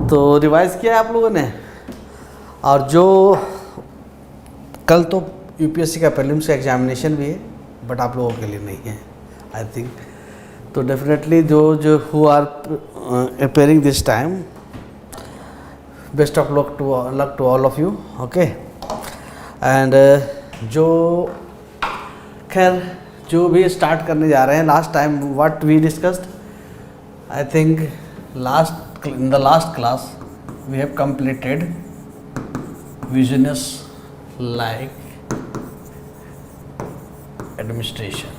तो रिवाइज किया है आप लोगों ने, और जो कल तो यूपीएससी का प्रीलिम्स का एग्जामिनेशन भी है, बट आप लोगों के लिए नहीं है आई थिंक। तो डेफिनेटली जो who are appearing this time, best of luck to all of you, okay. And जो खैर जो भी स्टार्ट करने जा रहे हैं, last time what we discussed, I think in the last class we have completed business like administration,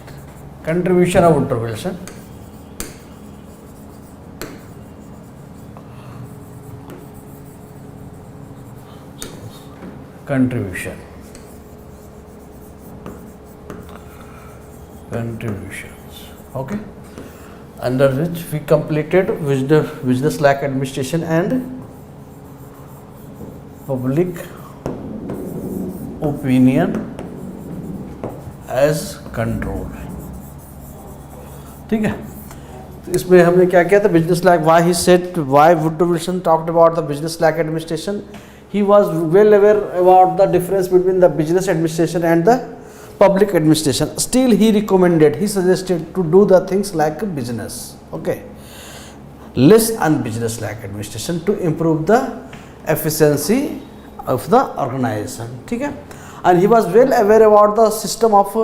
contribution of Woodrow Wilson, contributions, okay, under which we completed business like administration and public opinion as control, ठीक है। तो इसमें हमने क्या किया था, business like, why Woodrow Wilson talked about the business like administration. He was well aware about the difference between the business administration and the public administration. Still he suggested to do the things like business, okay, less unbusiness like administration to improve the efficiency of the organization, ठीक है। And he was well aware about the system of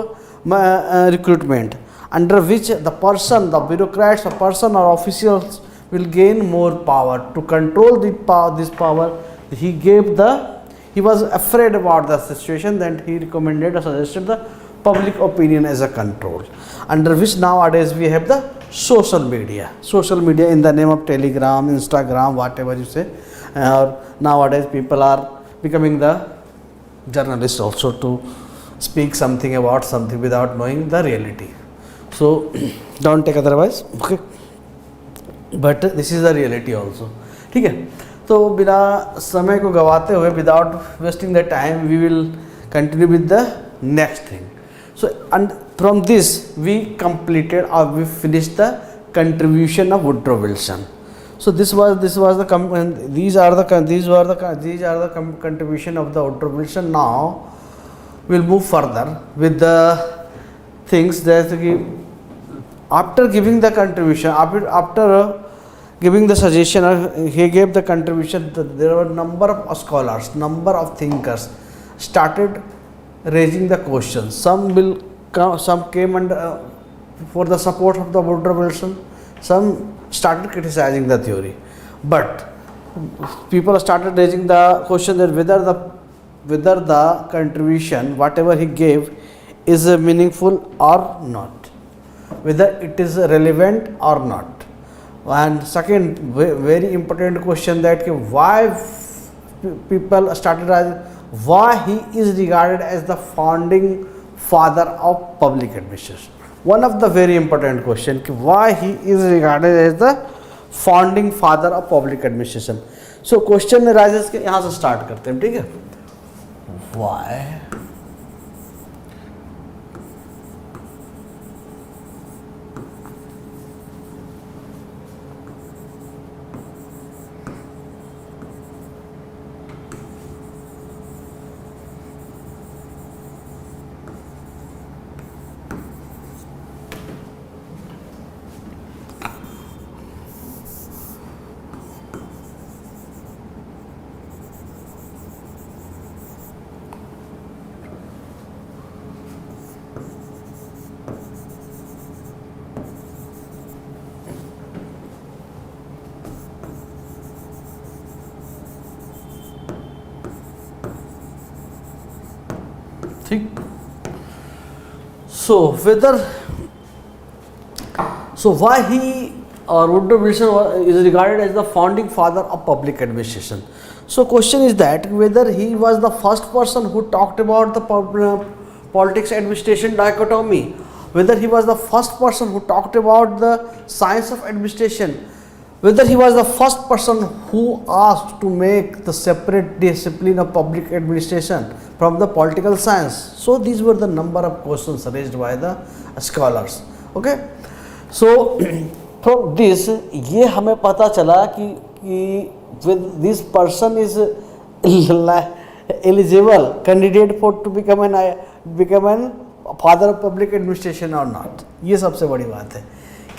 recruitment under which the bureaucrats or officials will gain more power. To control this power, he was afraid about the situation, that he recommended or suggested the public opinion as a control, under which nowadays we have the social media in the name of Telegram, Instagram, whatever you say, or nowadays people are becoming the journalists also to speak something about something without knowing the reality. So don't take otherwise, okay, but this is the reality also, ठीक है। तो बिना समय को गवाते हुए, without wasting the time, we will continue with the next thing. So and from this we completed और we finished the contribution of Woodrow Wilson. So these are the contribution of the Woodrow Wilson. Now we'll move further with the things that after giving the contribution, after giving the suggestion, he gave the contribution. There were number of scholars, number of thinkers started raising the questions. Some came under for the support of the Woodrow Wilson. Some started criticizing the theory, but people started raising the question that whether the contribution, whatever he gave, is meaningful or not, whether it is relevant or not. And second very important question, that why people started raising, why he is regarded as the founding father of public administration. One of the very important question, why he is regarded as the founding father of public administration. So question arises कि यहाँ से start करते हैं, ठीक है? Why? ठीक. So why he or Woodrow Wilson is regarded as the founding father of public administration. So question is that whether he was the first person who talked about the politics administration dichotomy, whether he was the first person who talked about the science of administration, whether he was the first person who asked to make the separate discipline of public administration from the political science. So these were the number of questions raised by the scholars. Okay, so from this ये हमें पता चला कि when this person is eligible candidate for to become an father of public administration or not. ये सबसे बड़ी बात है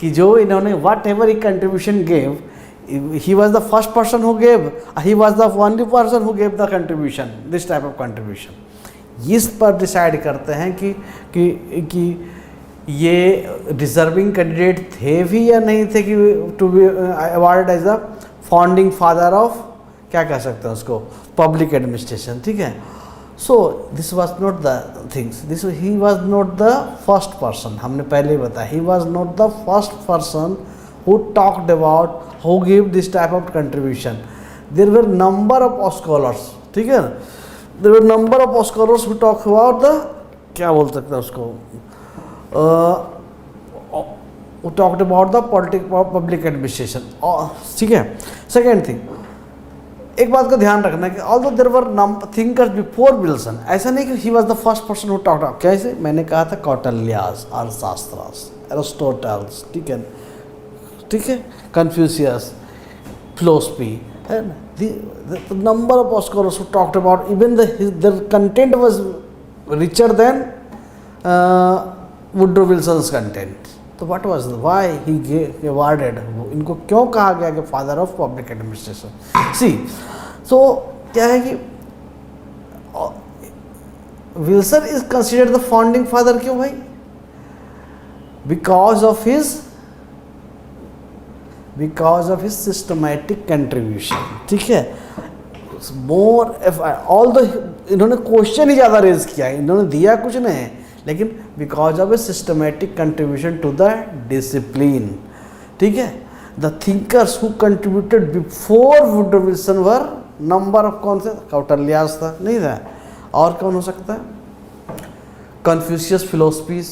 कि जो इन्होंने what ever he contribution gave, he was the first person who gave, he was the only person who gave the contribution, this type of contribution. इस पर डिसाइड करते हैं कि ये डिजर्विंग कैंडिडेट थे भी या नहीं थे कि to be award as a founding father of, क्या कह सकते हैं उसको, पब्लिक एडमिनिस्ट्रेशन. ठीक है. So this was not the things, this he was not the first person. हमने पहले ही बताया, he was not the first person who talked about, who gave this type of contribution. There were number of scholars. ठीक है. There were number of scholars who talk about the, क्या बोल सकते हैं उसको, who talked about the public administration. ठीक है. Second thing, एक बात का ध्यान रखना कि although there were thinkers before Wilson, ऐसा नहीं कि he was the first person who talked about. कैसे? मैंने कहा था कौटिल्यास, अर्थशास्त्रास, एरिस्टोटल्स, ठीक है, ठीक है, कन्फ्यूशियस, फिलोसफी, है ना. The number of scholars who talked about, even the content was richer than Woodrow Wilson's content. तो what was why he awarded, इनको क्यों कहा गया कि फादर ऑफ पब्लिक एडमिनिस्ट्रेशन. सी, सो क्या है कि Wilson is considered the founding father. क्यों भाई? Because of his systematic contribution. ठीक है. मोर ऑल द, इन्होंने क्वेश्चन ही ज़्यादा रेज किया है, इन्होंने दिया कुछ नहीं है, लेकिन because of a systematic contribution to the discipline. ठीक है. The thinkers who contributed before Woodrow Wilson were number of, कौन से? कौटिल्यास था, नहीं था, और कौन हो सकता है? Confucius philosophies,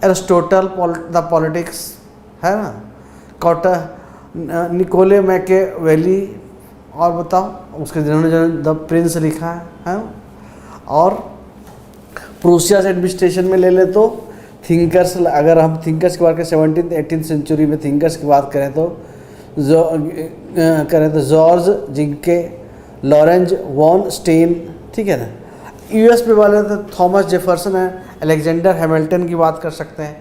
Aristotle the politics, है ना, निकोले मैकियावेली, और बताओ उसके जिन्होंने जो द प्रिंस लिखा है, और प्रूसियास एडमिनिस्ट्रेशन में ले ले तो थिंकर्स, अगर हम थिंकर्स की बात करें 17th-18th सेंचुरी में थिंकर्स की बात करें तो जॉर्ज जिंके, लॉरेंज वॉन स्टेन, ठीक है ना. यूएस में वाले तो थॉमस जेफरसन है, अलेक्जेंडर हैमिल्टन की बात कर सकते हैं.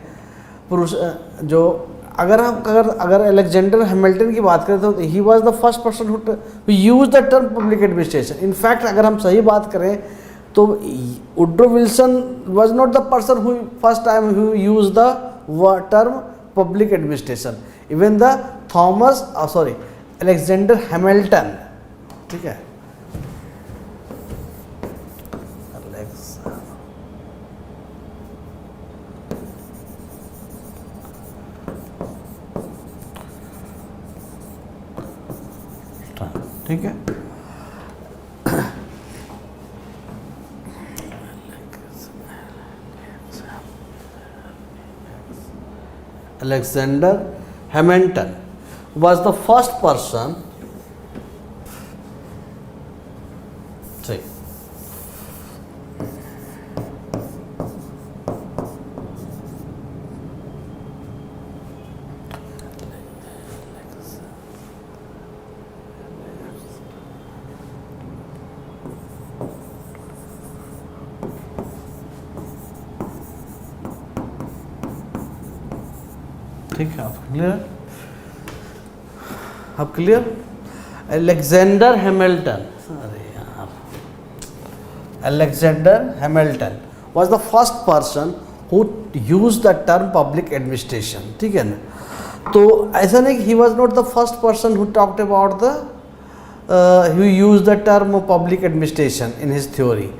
जो अगर अलेक्जेंडर हैमिल्टन की बात करें तो he was the first person who use the term public administration. In fact अगर हम सही बात करें तो Woodrow Wilson was not the person who first time who use the term public administration. Even the Alexander Hamilton. ठीक है. ठीक है. Alexander Hamilton was the first person. See, ठीक है. आप क्लियर? अलेक्जेंडर हैमिल्टन, अरे यार, Alexander Hamilton was the first person who use the term public administration. ठीक है ना. तो ऐसा नहीं कि ही was not the first person who talked about the who use the term public administration in his theory.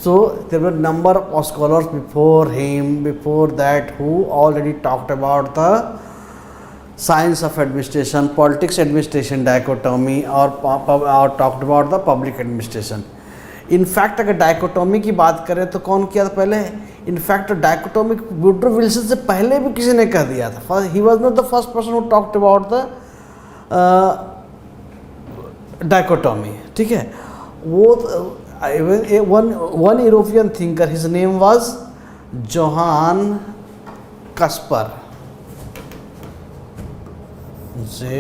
So there were number of scholars before him, before that, who already talked about the science of administration, politics administration dichotomy, or talked about the public administration. In fact, अगर dichotomy की बात करें तो कौन किया था पहले? In fact, dichotomy Woodrow Wilson से पहले भी किसी ने कह दिया था. He was not the first person who talked about the dichotomy. ठीक है. वो one European thinker, his name was Johann Caspar, John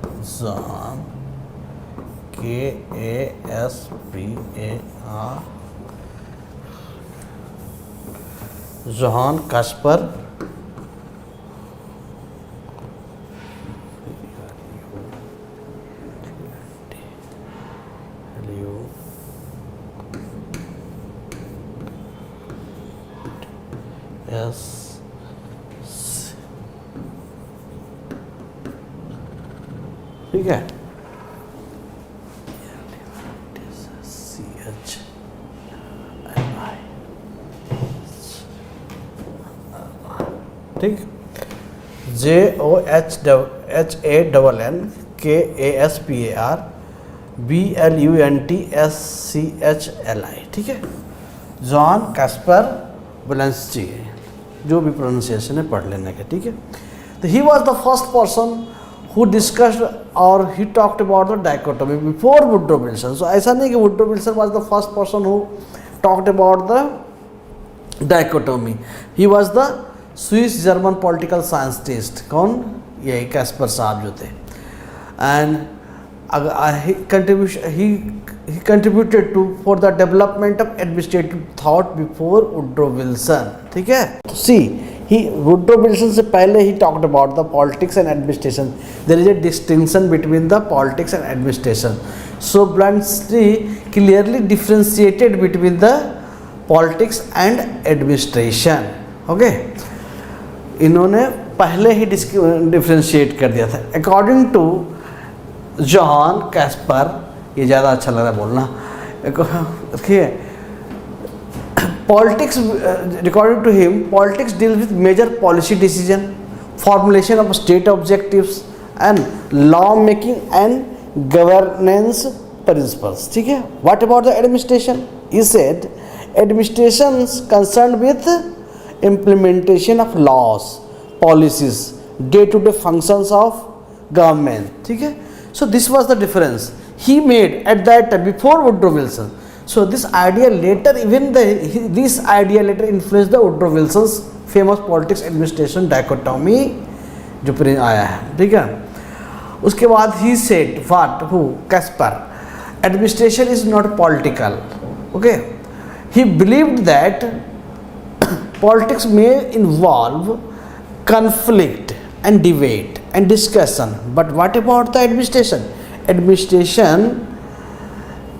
John KASPAR John Caspar ठीक है, ठीक, JOHNHANNKASPAR BLUNTSCHLI, ठीक है, जॉन कास्पर बुलेंस्की, जो भी प्रोनाउंसिएशन है पढ़ लेने का, ठीक है। तो he was the first person who discussed or he talked about the dichotomy before Woodrow Wilson. So ऐसा नहीं कि Woodrow Wilson was the first person who talked about the dichotomy. He was the Swiss German political scientist. कौन? यही Caspar साहब जो थे. And he contributed to for the development of administrative thought before Woodrow Wilson. ठीक है? See, Woodrow Wilson से पहले he talked about the politics and administration. There is a distinction between the politics and administration. So Bluntschli clearly differentiated between the politics and administration. Okay? इन्होंने पहले ही differentiate कर दिया था. According to John Caspar, ये ज़्यादा अच्छा लग रहा है बोलना, देखिए, politics, according to him, politics deals with major policy decision, formulation of state objectives and law making and governance principles. ठीक है. What about the administration? He said administrations concerned with implementation of laws, policies, day-to-day functions of government. ठीक है. So this was the difference he made at that time before Woodrow Wilson. So this idea later, this idea later influenced the Woodrow Wilson's famous politics administration dichotomy जो फिर आया है. ठीक है. उसके बाद he said Caspar, administration is not political. Okay. He believed that politics may involve conflict and debate and discussion, but what about the administration? Administration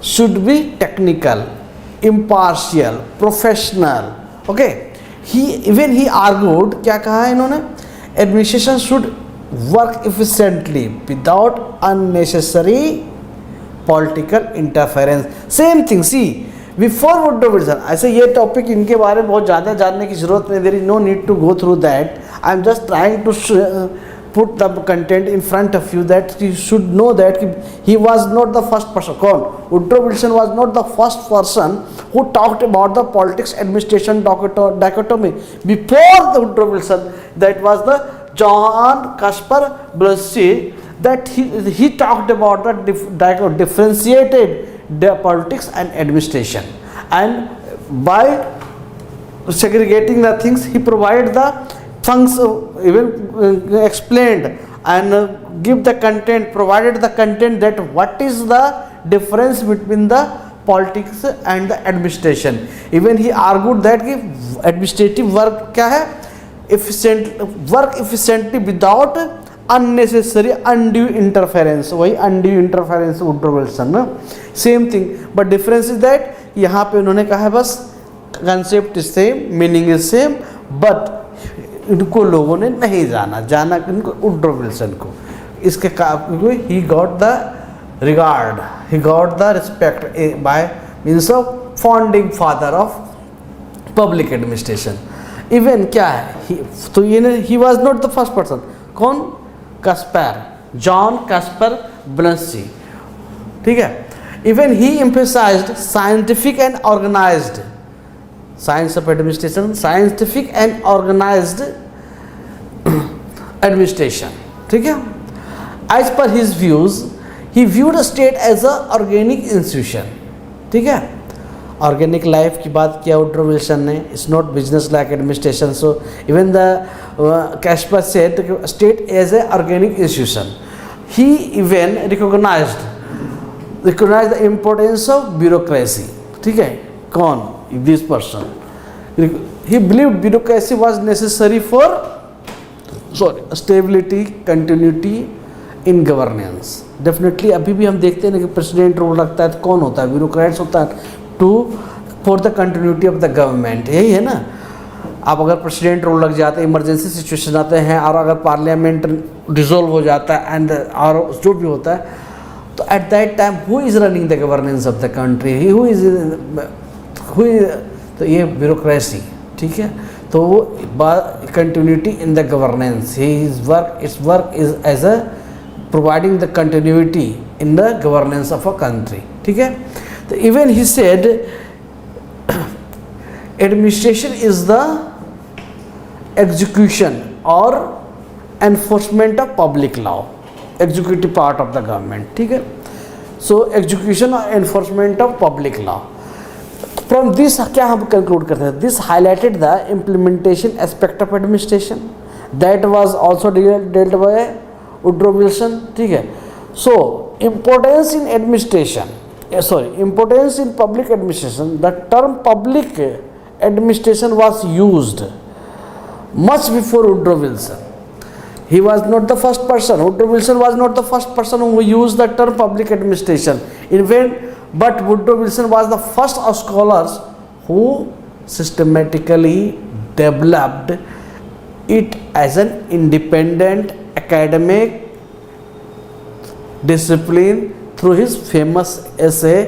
should be technical, impartial, professional. Okay. He argued, क्या कहा है इन्होंने? Administration should work efficiently without unnecessary political interference. Same thing. See, before Woodrow Wilson, ऐसे ये topic इनके बारे में बहुत ज़्यादा जानने की ज़रूरत नहीं. There is no need to go through that. I am just trying to put the content in front of you that you should know that he was not the first person. Woodrow Wilson was not the first person who talked about the politics administration dichotomy. Before the Woodrow Wilson, that was the John Caspar Bluntschli, that he talked about the differentiated politics and administration, and by segregating the things he provided the even explained and give the content, provided the content that what is the difference between the politics and the administration. Even he argued that administrative work क्या है? Work efficiently without unnecessary undue interference. वही undue interference Woodrow Wilson ना. Same thing, but difference is that यहाँ पे उन्होंने कहा है बस concept is same, meaning is same, but इनको लोगों ने नहीं जाना इनको Woodrow Wilson को. इसके he got the regard, he got the respect by means of founding father of public administration. Even क्या है? तो ये he was not the first person. कौन? Caspar, John Caspar Bluntschli. ठीक है. Even he emphasized scientific and organized. Science of administration, scientific and organized administration. ठीक है. As per his views, he viewed a state as a organic institution. ठीक है. Organic life की बात किया Woodrow Wilson ने. It's not business like administration. So even the Caspar said state as a organic institution. he even recognized the importance of bureaucracy. ठीक है, कौन? This person. He believed bureaucracy was necessary for stability, continuity in governance. Definitely अभी भी हम देखते हैं ना कि प्रेसिडेंट रोल रखता है तो कौन होता है? ब्यूरोक्रेट्स होता है to for the continuity of the government. यही है ना. अब अगर प्रेसिडेंट रोल लग जाता है, इमरजेंसी सिचुएशन आते हैं, और अगर पार्लियामेंट डिसॉल्व हो जाता है एंड और जो भी होता है, तो at that time who is running the governance of the country? Who is तो ये ब्यूरोक्रेसी. ठीक है, तो वो continuity in the governance. Its work is as a providing the continuity in the governance of a country. ठीक है, तो even he said administration is the execution और enforcement of public law, executive part of the government. ठीक है, so execution और enforcement of public law. From this क्या हम conclude करते हैं? This highlighted the implementation aspect of administration that was also dealt by Woodrow Wilson. ठीक है, so importance in administration, importance in public administration. The term public administration was used much before Woodrow Wilson. He was not the first person. Woodrow Wilson was not the first person who used the term public administration. But Woodrow Wilson was the first of scholars who systematically developed it as an independent academic discipline through his famous essay,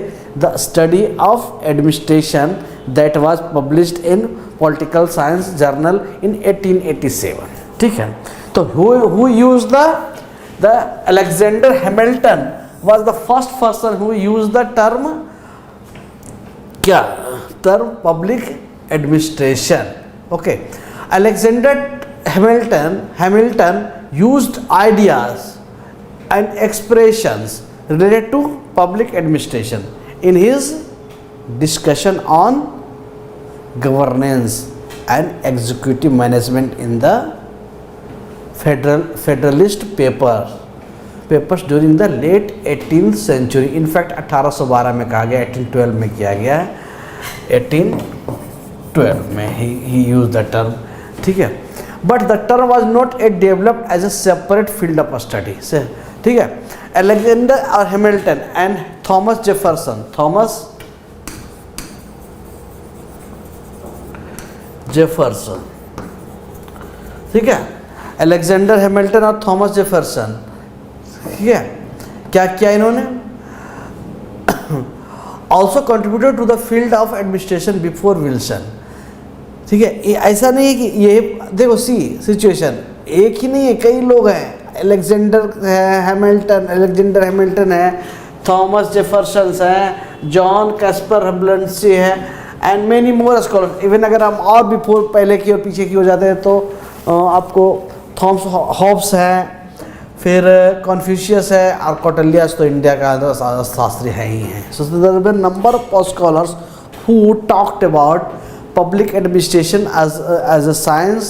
The Study of Administration, that was published in Political Science Journal in 1887. ठीक है, तो who used the Alexander Hamilton was the first person who used the term public administration. Okay, Alexander Hamilton used ideas and expressions related to public administration in his discussion on governance and executive management in the Federalist papers during the late 18th century. In fact 1812 में कहा गया, 1812 में किया गया है, 1812 में he used the term. ठीक है, but the term was not yet developed as a separate field of study. ठीक है, Alexander Hamilton and Thomas Jefferson. ठीक है, अलेक्जेंडर हैमिल्टन और थॉमस जेफरसन. ठीक है, क्या किया इन्होंने? Also contributed to the field of administration before Wilson. ठीक है, ऐसा नहीं है कि ये देखो सिचुएशन एक ही नहीं है, कई लोग हैं. अलेक्जेंडर हैमिल्टन है, थॉमस जेफरसन है, जॉन कैस्पर हब्लंसी है, and many more scholar. Even अगर हम और भी पहले की और पीछे की हो जाते हैं तो आपको थॉमस हॉब्स है, फिर कॉन्फ्यूशियस है, और कौटिल्यस तो इंडिया का शास्त्री है ही है. So there are number of scholars who talked about public administration as a science.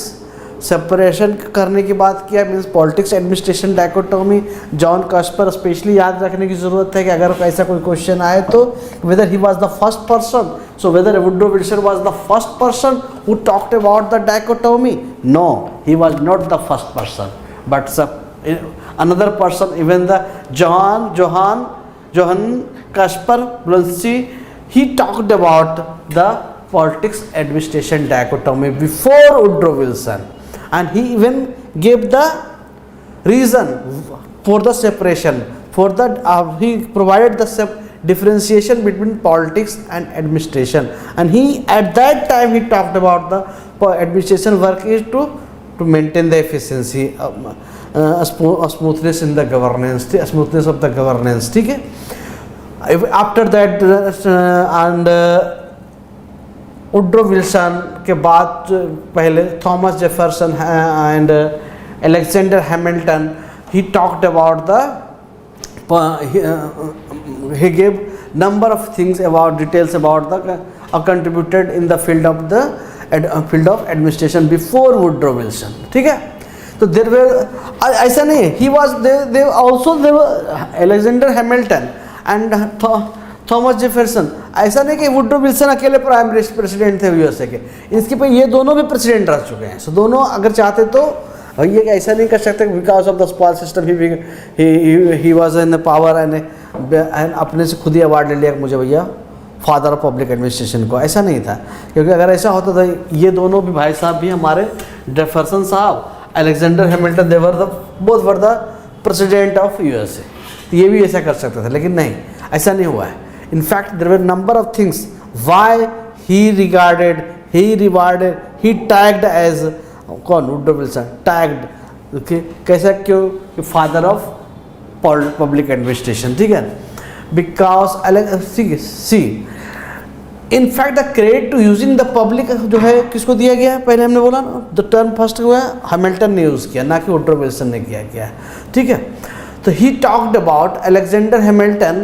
Separation करने की बात किया, means politics administration dichotomy. John Caspar specially याद रखने की ज़रूरत है कि अगर ऐसा कोई क्वेश्चन आए तो whether he was the first person. So whether Woodrow Wilson was the first person who talked about the dichotomy? No, he was not the first person, but another person, even the Johann Caspar Blonsky, he talked about the politics administration dichotomy before Woodrow Wilson, and he even gave the reason for the separation. For that, he provided the differentiation between politics and administration, and he at that time he talked about the administration work is to maintain the efficiency, smoothness in the governance, smoothness of the governance. ठीक है, after that and Woodrow Wilson के बाद पहले Thomas Jefferson and Alexander Hamilton, he talked about he gave number of things about details about the contributed in the field of administration before Woodrow Wilson. ठीक है, तो तो there were ऐसा नहीं, he was they also they Alexander Hamilton and Thomas Jefferson. ऐसा नहीं कि Woodrow Wilson अकेले प्राइम प्रेसिडेंट थे यूएसए के, इसके पे ये दोनों भी प्रेसिडेंट रह चुके हैं। सो दोनों अगर चाहते तो ये ऐसा नहीं कर सकते because of the Supaul system he was in power and अपने से खुद ही अवार्ड ले लिया कि मुझे भैया फादर ऑफ पब्लिक एडमिनिस्ट्रेशन को, ऐसा नहीं था। क्योंकि अगर ऐसा होता था, ये दोनों भी भाई साहब भी हमारे जेफरसन साहब, Alexander Hamilton, they were the both were the president of USA, तो ये भी ऐसा कर सकते थे, लेकिन नहीं, ऐसा नहीं हुआ है। In fact there were number of things why he rewarded he tagged as कौन, वुडरो विल्सन टैग्ड, कैसा, क्यों, फादर ऑफ पब्लिक एडमिनिस्ट्रेशन, ठीक है। Because see in fact the credit to using the public जो है किसको दिया गया है, पहले हमने बोला ना, द टर्म फर्स्ट हुआ है हैमिल्टन ने यूज़ किया, ना कि वुडरो विल्सन ने किया गया, ठीक है। तो he talked about Alexander Hamilton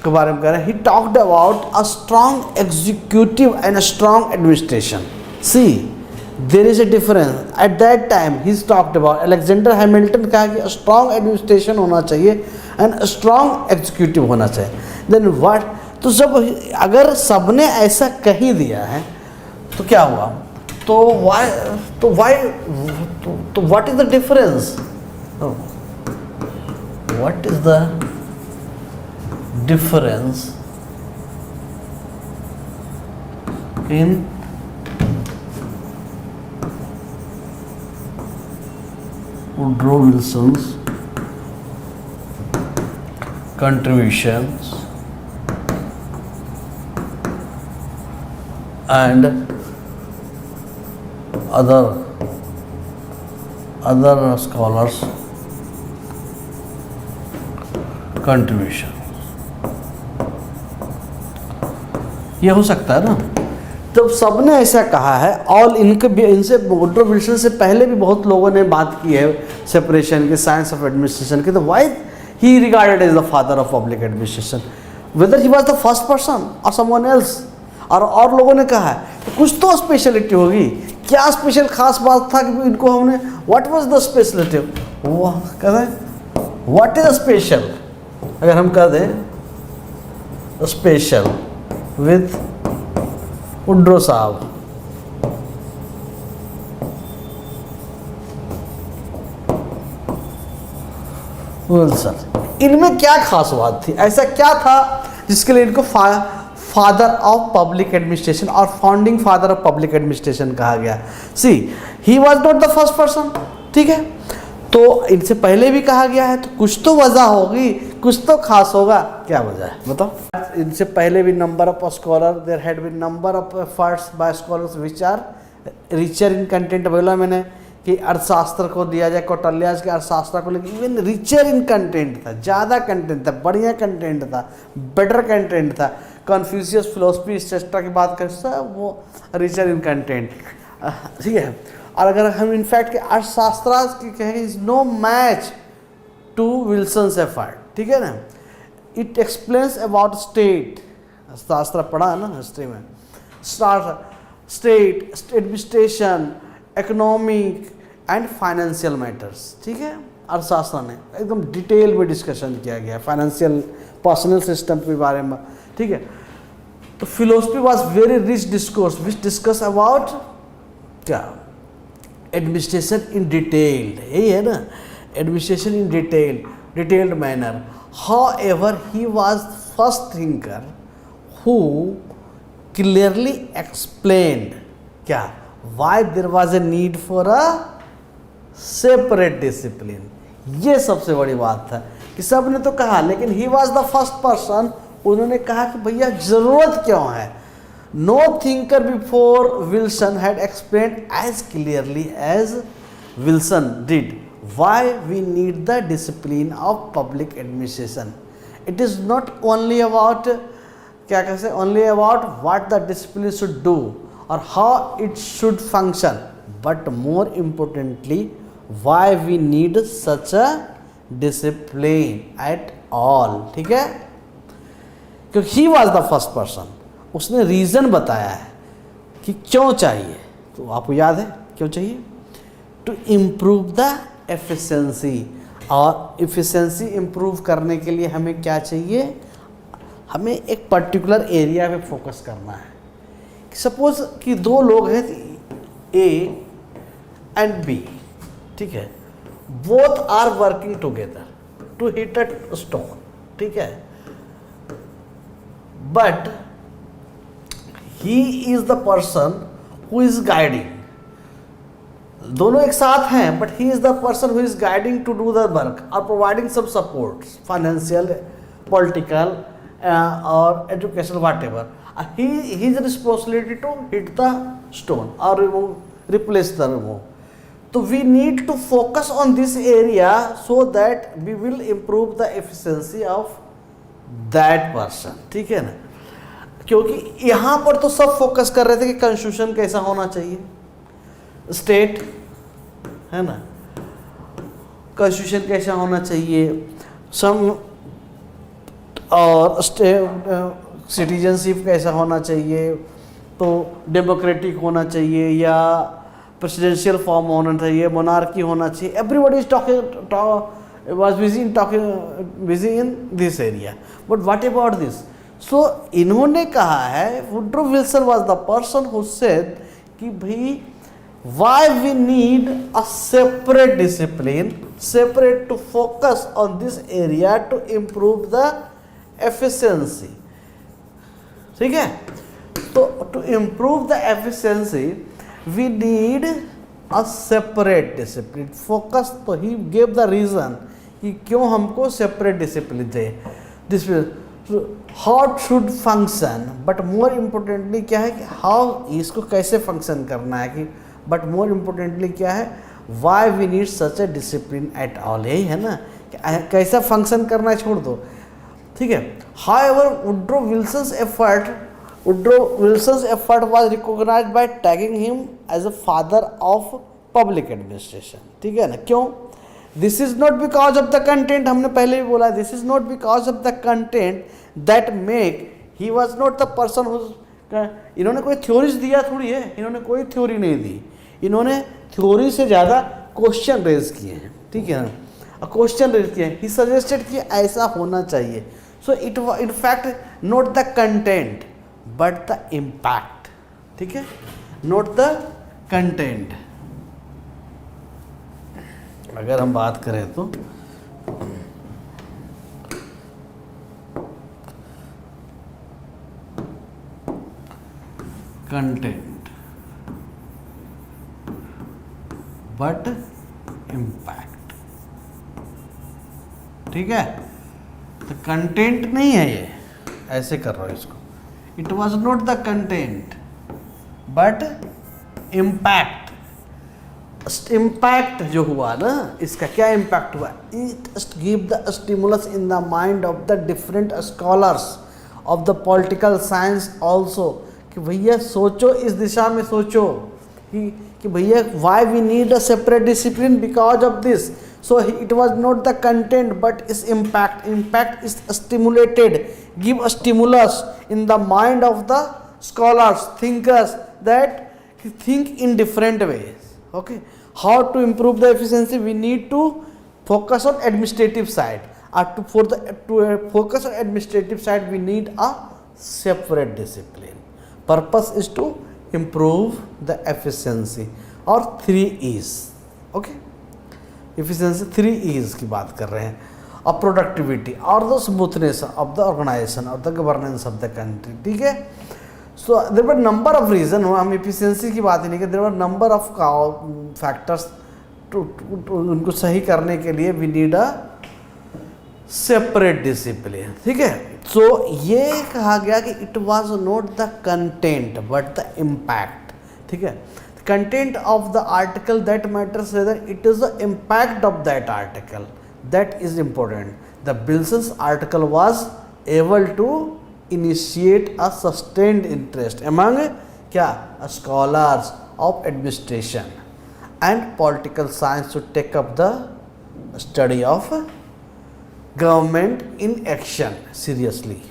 के बारे में कह रहे हैं, he talked about a strong executive and a strong administration. See there is a difference, at that time he talked about, Alexander Hamilton कहा कि स्ट्रॉन्ग एडमिनिस्ट्रेशन होना चाहिए एंड स्ट्रॉन्ग एग्जीक्यूटिव होना चाहिए। देन व्हाट, तो जब अगर सबने ऐसा कह ही दिया है तो क्या हुआ, तो what is the difference, what is the difference in Woodrow Wilson's contributions and other scholars contribution। ये हो सकता है ना, जब सबने ऐसा कहा है, और इनसे वुडरो विल्सन से पहले भी बहुत लोगों ने बात की है सेपरेशन की, साइंस ऑफ एडमिनिस्ट्रेशन की, तो why he regarded as the father of public administration, whether he was the first person और समवन एल्स। और लोगों ने कहा है तो कुछ तो स्पेशलिटी होगी, क्या स्पेशल खास बात था कि इनको हमने, व्हाट वाज द स्पेशलिटी, वो कह दें व्हाट इज स्पेशल, अगर हम कह दें स्पेशल विथ वुडरो साहब, विल्सन, इनमें क्या खास बात थी, ऐसा क्या था जिसके लिए इनको फादर ऑफ पब्लिक एडमिनिस्ट्रेशन और founding father of public administration कहा गया। See he was not the first person, ठीक है, तो इनसे पहले भी कहा गया है, तो कुछ तो वजह होगी, कुछ तो खास होगा, क्या वजह है बताओ। इनसे पहले भी number of scholar, there had been number of efforts by scholars which are richer in content. बोला मैंने कि अर्थशास्त्र को दिया जाए, कौटिल्याज के अर्थशास्त्र को, लेकिन इवन रिचर इन कंटेंट था, ज़्यादा कंटेंट था, बढ़िया कंटेंट था, बेटर कंटेंट था। कन्फ्यूशियस फिलोसफी एक्सेट्रा की बात करें सब वो रिचर इन कंटेंट, ठीक है। और अगर हम इनफैक्ट के अर्थशास्त्र की कहें, is no match to Wilson's effort, ठीक है ना। इट एक्सप्लेन्स अबाउट स्टेट, शास्त्र पढ़ा है ना हिस्ट्री में, state administration, economic and financial matters, ठीक है। अर्थशास्त्र ने एकदम डिटेल में डिस्कशन किया गया फाइनेंशियल पर्सनल सिस्टम के बारे में, ठीक है। तो philosophy was very rich discourse which discuss about क्या, एडमिनिस्ट्रेशन इन डिटेल्ड, यही है ना, administration in detailed manner. However, he was first thinker who clearly explained क्या, why there was a need for a separate discipline। ये सबसे बड़ी बात था कि सब ने तो कहा, लेकिन he was the first person, उन्होंने कहा कि भैया ज़रूरत क्यों है। No thinker before Wilson had explained as clearly as Wilson did why we need the discipline of public administration। It is not only about क्या कहते हैं, only about what the discipline should do or how it should function, but more importantly why we need such a discipline at all, ठीक है। क्योंकि he was the first person, उसने reason बताया है कि क्यों चाहिए, तो आपको याद है क्यों चाहिए, टू इम्प्रूव द एफिशिएंसी, और एफिशिएंसी इम्प्रूव करने के लिए हमें क्या चाहिए, हमें एक पर्टिकुलर एरिया पे फोकस करना है। सपोज कि दो लोग हैं ए एंड बी, ठीक है, both are working together to hit a stone, ठीक है, but he is the person who is guiding. दोनों एक साथ हैं but he is the person who is guiding to do the work और providing सब सपोर्ट, फाइनेंशियल, पॉलिटिकल और educational, whatever. His responsibility to hit the stone or replace the remove. So we need to focus on this area so that we will improve the efficiency of that person. ठीक है ना, क्योंकि यहाँ पर तो सब focus कर रहे थे कि कॉन्स्टिट्यूशन कैसा होना चाहिए, स्टेट है ना, कॉन्स्टिट्यूशन कैसा होना चाहिए, सम और सिटीजनशिप कैसा होना चाहिए, तो डेमोक्रेटिक होना चाहिए या प्रेसिडेंशियल फॉर्म होना चाहिए, मोनार्की होना चाहिए. Everybody is talking was busy in this area, but what about this. So इन्होंने कहा है, Woodrow Wilson was the person who said कि भाई why we need a separate discipline, separate to focus on this area to improve the efficiency. ठीक है, तो to improve the efficiency we need a separate discipline focus. तो he gave the reason कि क्यों हमको separate discipline चाहिए. Discipline how should function, but more importantly क्या है कि how इसको कैसे function करना है, कि बट मोर इम्पोर्टेंटली क्या है, why we need such a discipline at all. यही है ना, कैसा फंक्शन करना है छोड़ दो, ठीक है. However Woodrow Wilson's effort was recognized by tagging him as a father of public administration. ठीक है ना, क्यों, this is not because of the content, हमने पहले भी बोला, this is not because of the content that make he was not the person who. इन्होंने कोई थ्योरीज दिया थोड़ी है, इन्होंने कोई थ्योरी नहीं दी, इन्होंने थ्योरी से ज़्यादा क्वेश्चन रेज किए हैं. ठीक है ना, क्वेश्चन रेज किए हैं. ही सजेस्टेड कि ऐसा होना चाहिए. So it in fact not the content but the impact. ठीक है, नॉट द कंटेंट. अगर हम बात करें तो कंटेंट बट इम्पैक्ट. ठीक है, तो कंटेंट नहीं है ये, ऐसे कर रहा हूं इसको. It was not the content but impact. Impact जो हुआ ना, इसका क्या इम्पैक्ट हुआ, it give the stimulus in the mind of the different scholars of the political science also, कि भैया सोचो, इस दिशा में सोचो कि भैया why we need a separate discipline because of this. So it was not the content but इस impact. Impact is stimulated, give a stimulus in the mind of the scholars, thinkers that think in different ways. Okay, how to improve the efficiency, we need to focus on administrative side. To focus on administrative side we need a separate discipline. Purpose is to improve the efficiency or 3 E's. Okay, efficiency 3 E's की बात कर रहे हैं. और productivity or the smoothness of the organization or the governance of the country. ठीक है, so there were number of reason. हम efficiency की बात ही नहीं कर, there were number of factors उनको सही करने के लिए we need a separate discipline. ठीक है, so ये कहा गया कि it was not the content but the impact. ठीक है, the content of the article that matters, whether it is the impact of that article that is important. The Wilson's article was able to initiate a sustained interest among क्या scholars of administration and political science to take up the study of government in action seriously.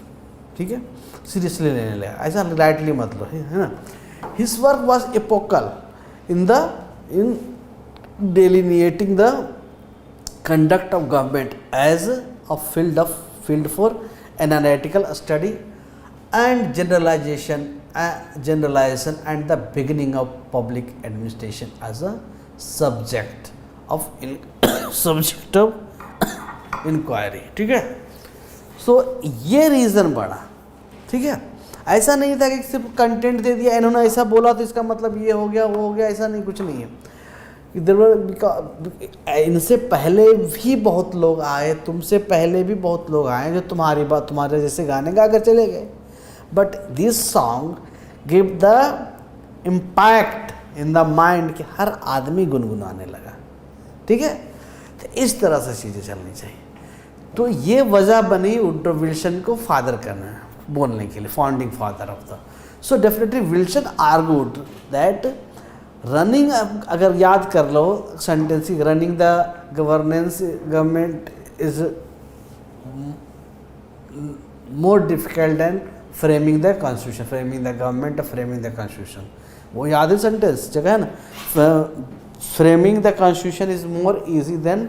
ठीक है, seriously लेने लगा, ऐसा lightly मत लो, है ना. His work was epochal in delineating the conduct of government as a field for analytical study and generalization and the beginning of public administration as a subject of inquiry. ठीक है. सो ये रीज़न बड़ा. ठीक है. ऐसा नहीं था कि सिर्फ कंटेंट दे दिया, इन्होंने ऐसा बोला तो इसका मतलब ये हो गया वो हो गया, ऐसा नहीं, कुछ नहीं है. इधर इनसे पहले भी बहुत लोग आए, तुमसे पहले भी बहुत लोग आए जो तुम्हारी बात तुम्हारे जैसे गाने गा कर चले गए. But this song give the impact in the mind कि हर आदमी गुनगुनाने लगा. ठीक है. तो इस तरह से चीज़ें चलनी चाहिए. तो ये वजह बनी वुडरो विल्सन को फादर करना, बोलने के लिए, founding father of the. So definitely Wilson argued that running, अगर याद कर लो sentence, running the government is more difficult than framing the constitution. Framing the government, framing the constitution, वो याद है सेंटेंस जगह है ना. Framing the constitution is more easy than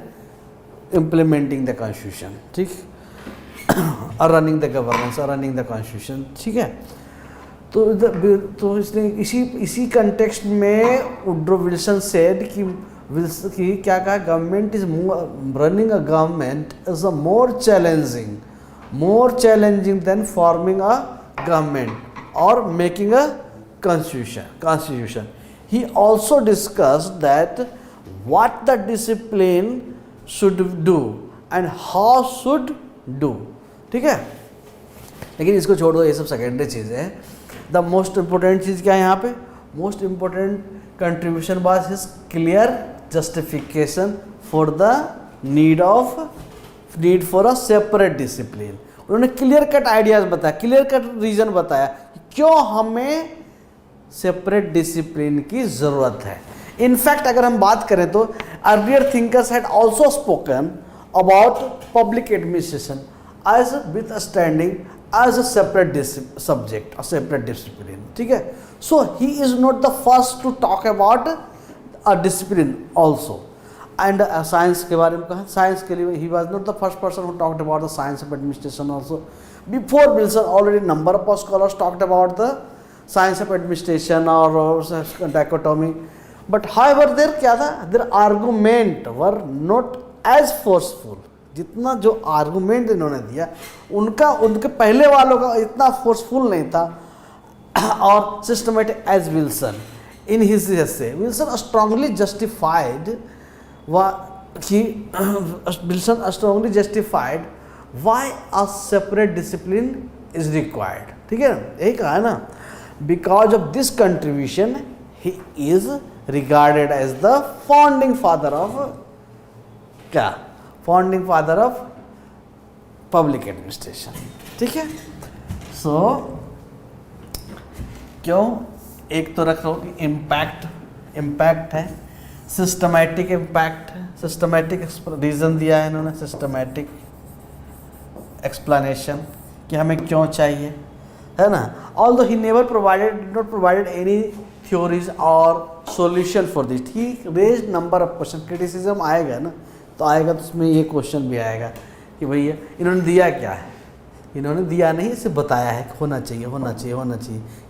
implementing the constitution. ठीक. और रनिंग द गवर्नेंस और running the constitution. ठीक है. तो इसने इसी कंटेक्स्ट में वुडरो विल्सन सेड कि क्या कहा, government is running a government is a more challenging than forming a government और making a constitution. He also discussed that what the discipline should do and how should do. ठीक है. लेकिन इसको छोड़ दो, ये सब सेकेंडरी चीज़ें हैं. द मोस्ट इम्पोर्टेंट चीज़ क्या है यहाँ पे? Most important contribution was his clear justification for the need for a separate discipline. उन्होंने क्लियर कट आइडियाज़ बताया, क्लियर कट रीज़न बताया क्यों हमें सेपरेट डिसिप्लिन की ज़रूरत है. इनफैक्ट अगर हम बात करें तो earlier thinkers had also spoken about public administration as with standing as a separate subject, a separate discipline. ठीक है. So he is not the first to talk about a discipline also. And science के बारे में कहा, science के लिए he was not the first person who talked about the science of administration also. Before Wilson already number of scholars talked about the science of administration or dichotomy, but however there क्या था, their argument were not as forceful. जितना जो argument इन्होंने दिया उनके पहले वालों का इतना फोर्सफुल नहीं था और systematic as Wilson. In his essay Wilson strongly justified why a separate discipline is required. ठीक है. यही कहा है ना. Because of this contribution, he is regarded as the founding father of क्या? Founding father of public administration. ठीक है. So क्यों? एक तो रख लो कि इम्पैक्ट है, सिस्टमैटिक इम्पैक्ट है, सिस्टमैटिक रीज़न दिया है इन्होंने, सिस्टमैटिक एक्सप्लेनेशन कि हमें क्यों चाहिए, है ना. Although he never provided any theories और solution for this. He raise number of question. Criticism आएगा ना तो आएगा, तो उसमें ये क्वेश्चन भी आएगा कि भैया इन्होंने दिया क्या है. इन्होंने दिया नहीं, इसे बताया है कि होना चाहिए,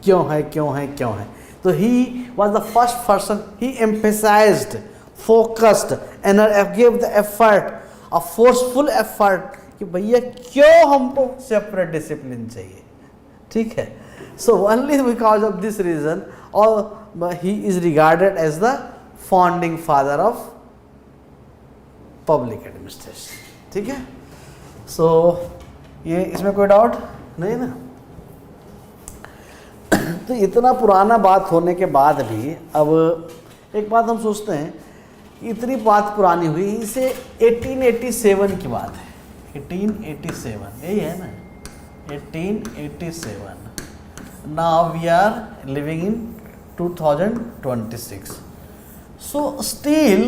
क्यों है. तो he was the first person. He emphasized, focused and give the effort, a forceful effort कि भैया क्यों हमको सेपरेट डिसिप्लिन चाहिए. ठीक है. So only because of this reason और he is regarded as the founding father of public administration. ठीक है. सो ये इसमें कोई डाउट नहीं ना. तो इतना पुराना बात होने के बाद भी अब एक बात हम सोचते हैं, इतनी बात पुरानी हुई, इसे 1887 की बात है. 1887 यही है ना. 1887. Now we are living in 2026. So still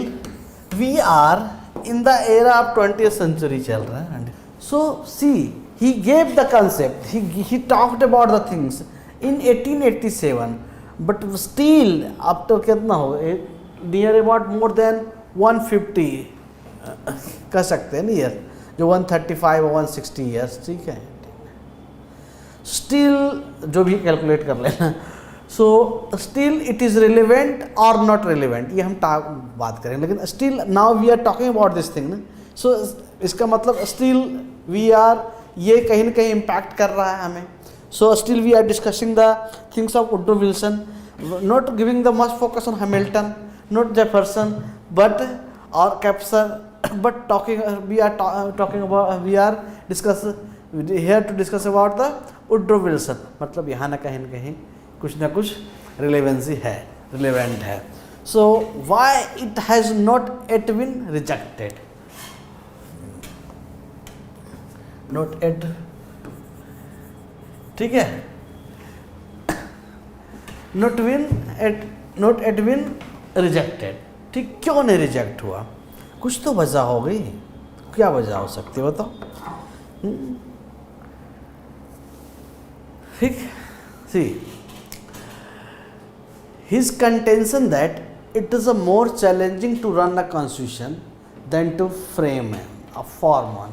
we are in the era of 20th century चल रहा है. So see, he gave the concept. He talked about the things in 1887. But still after कितना हो, near about more than 150 कह सकते हैं ना year, जो 135 और 160 ईयर्स, ठीक है, स्टिल जो भी कैलकुलेट कर लेना। So still it is relevant और नॉट रिलेवेंट, ये हम बात करें, लेकिन still now we are talking about this thing ना। सो इसका मतलब स्टिल वी आर, ये कहीं ना कहीं इम्पैक्ट कर रहा है हमें। So still we are discussing the things of Woodrow Wilson, not giving the must focus on Hamilton, not Jefferson, but और Caspar, but we are talking about, we are discuss here to discuss about the Woodrow Wilson। मतलब यहाँ ना कहीं कुछ ना कुछ relevancy है, relevant है। सो why it has not yet been rejected, not yet, ठीक है, not yet been rejected, ठीक, क्यों नहीं रिजेक्ट हुआ? कुछ तो वजह हो गई, क्या वजह हो सकती है बताओ? ठीक, see his contention that it is a more challenging to run a constitution than to frame a form one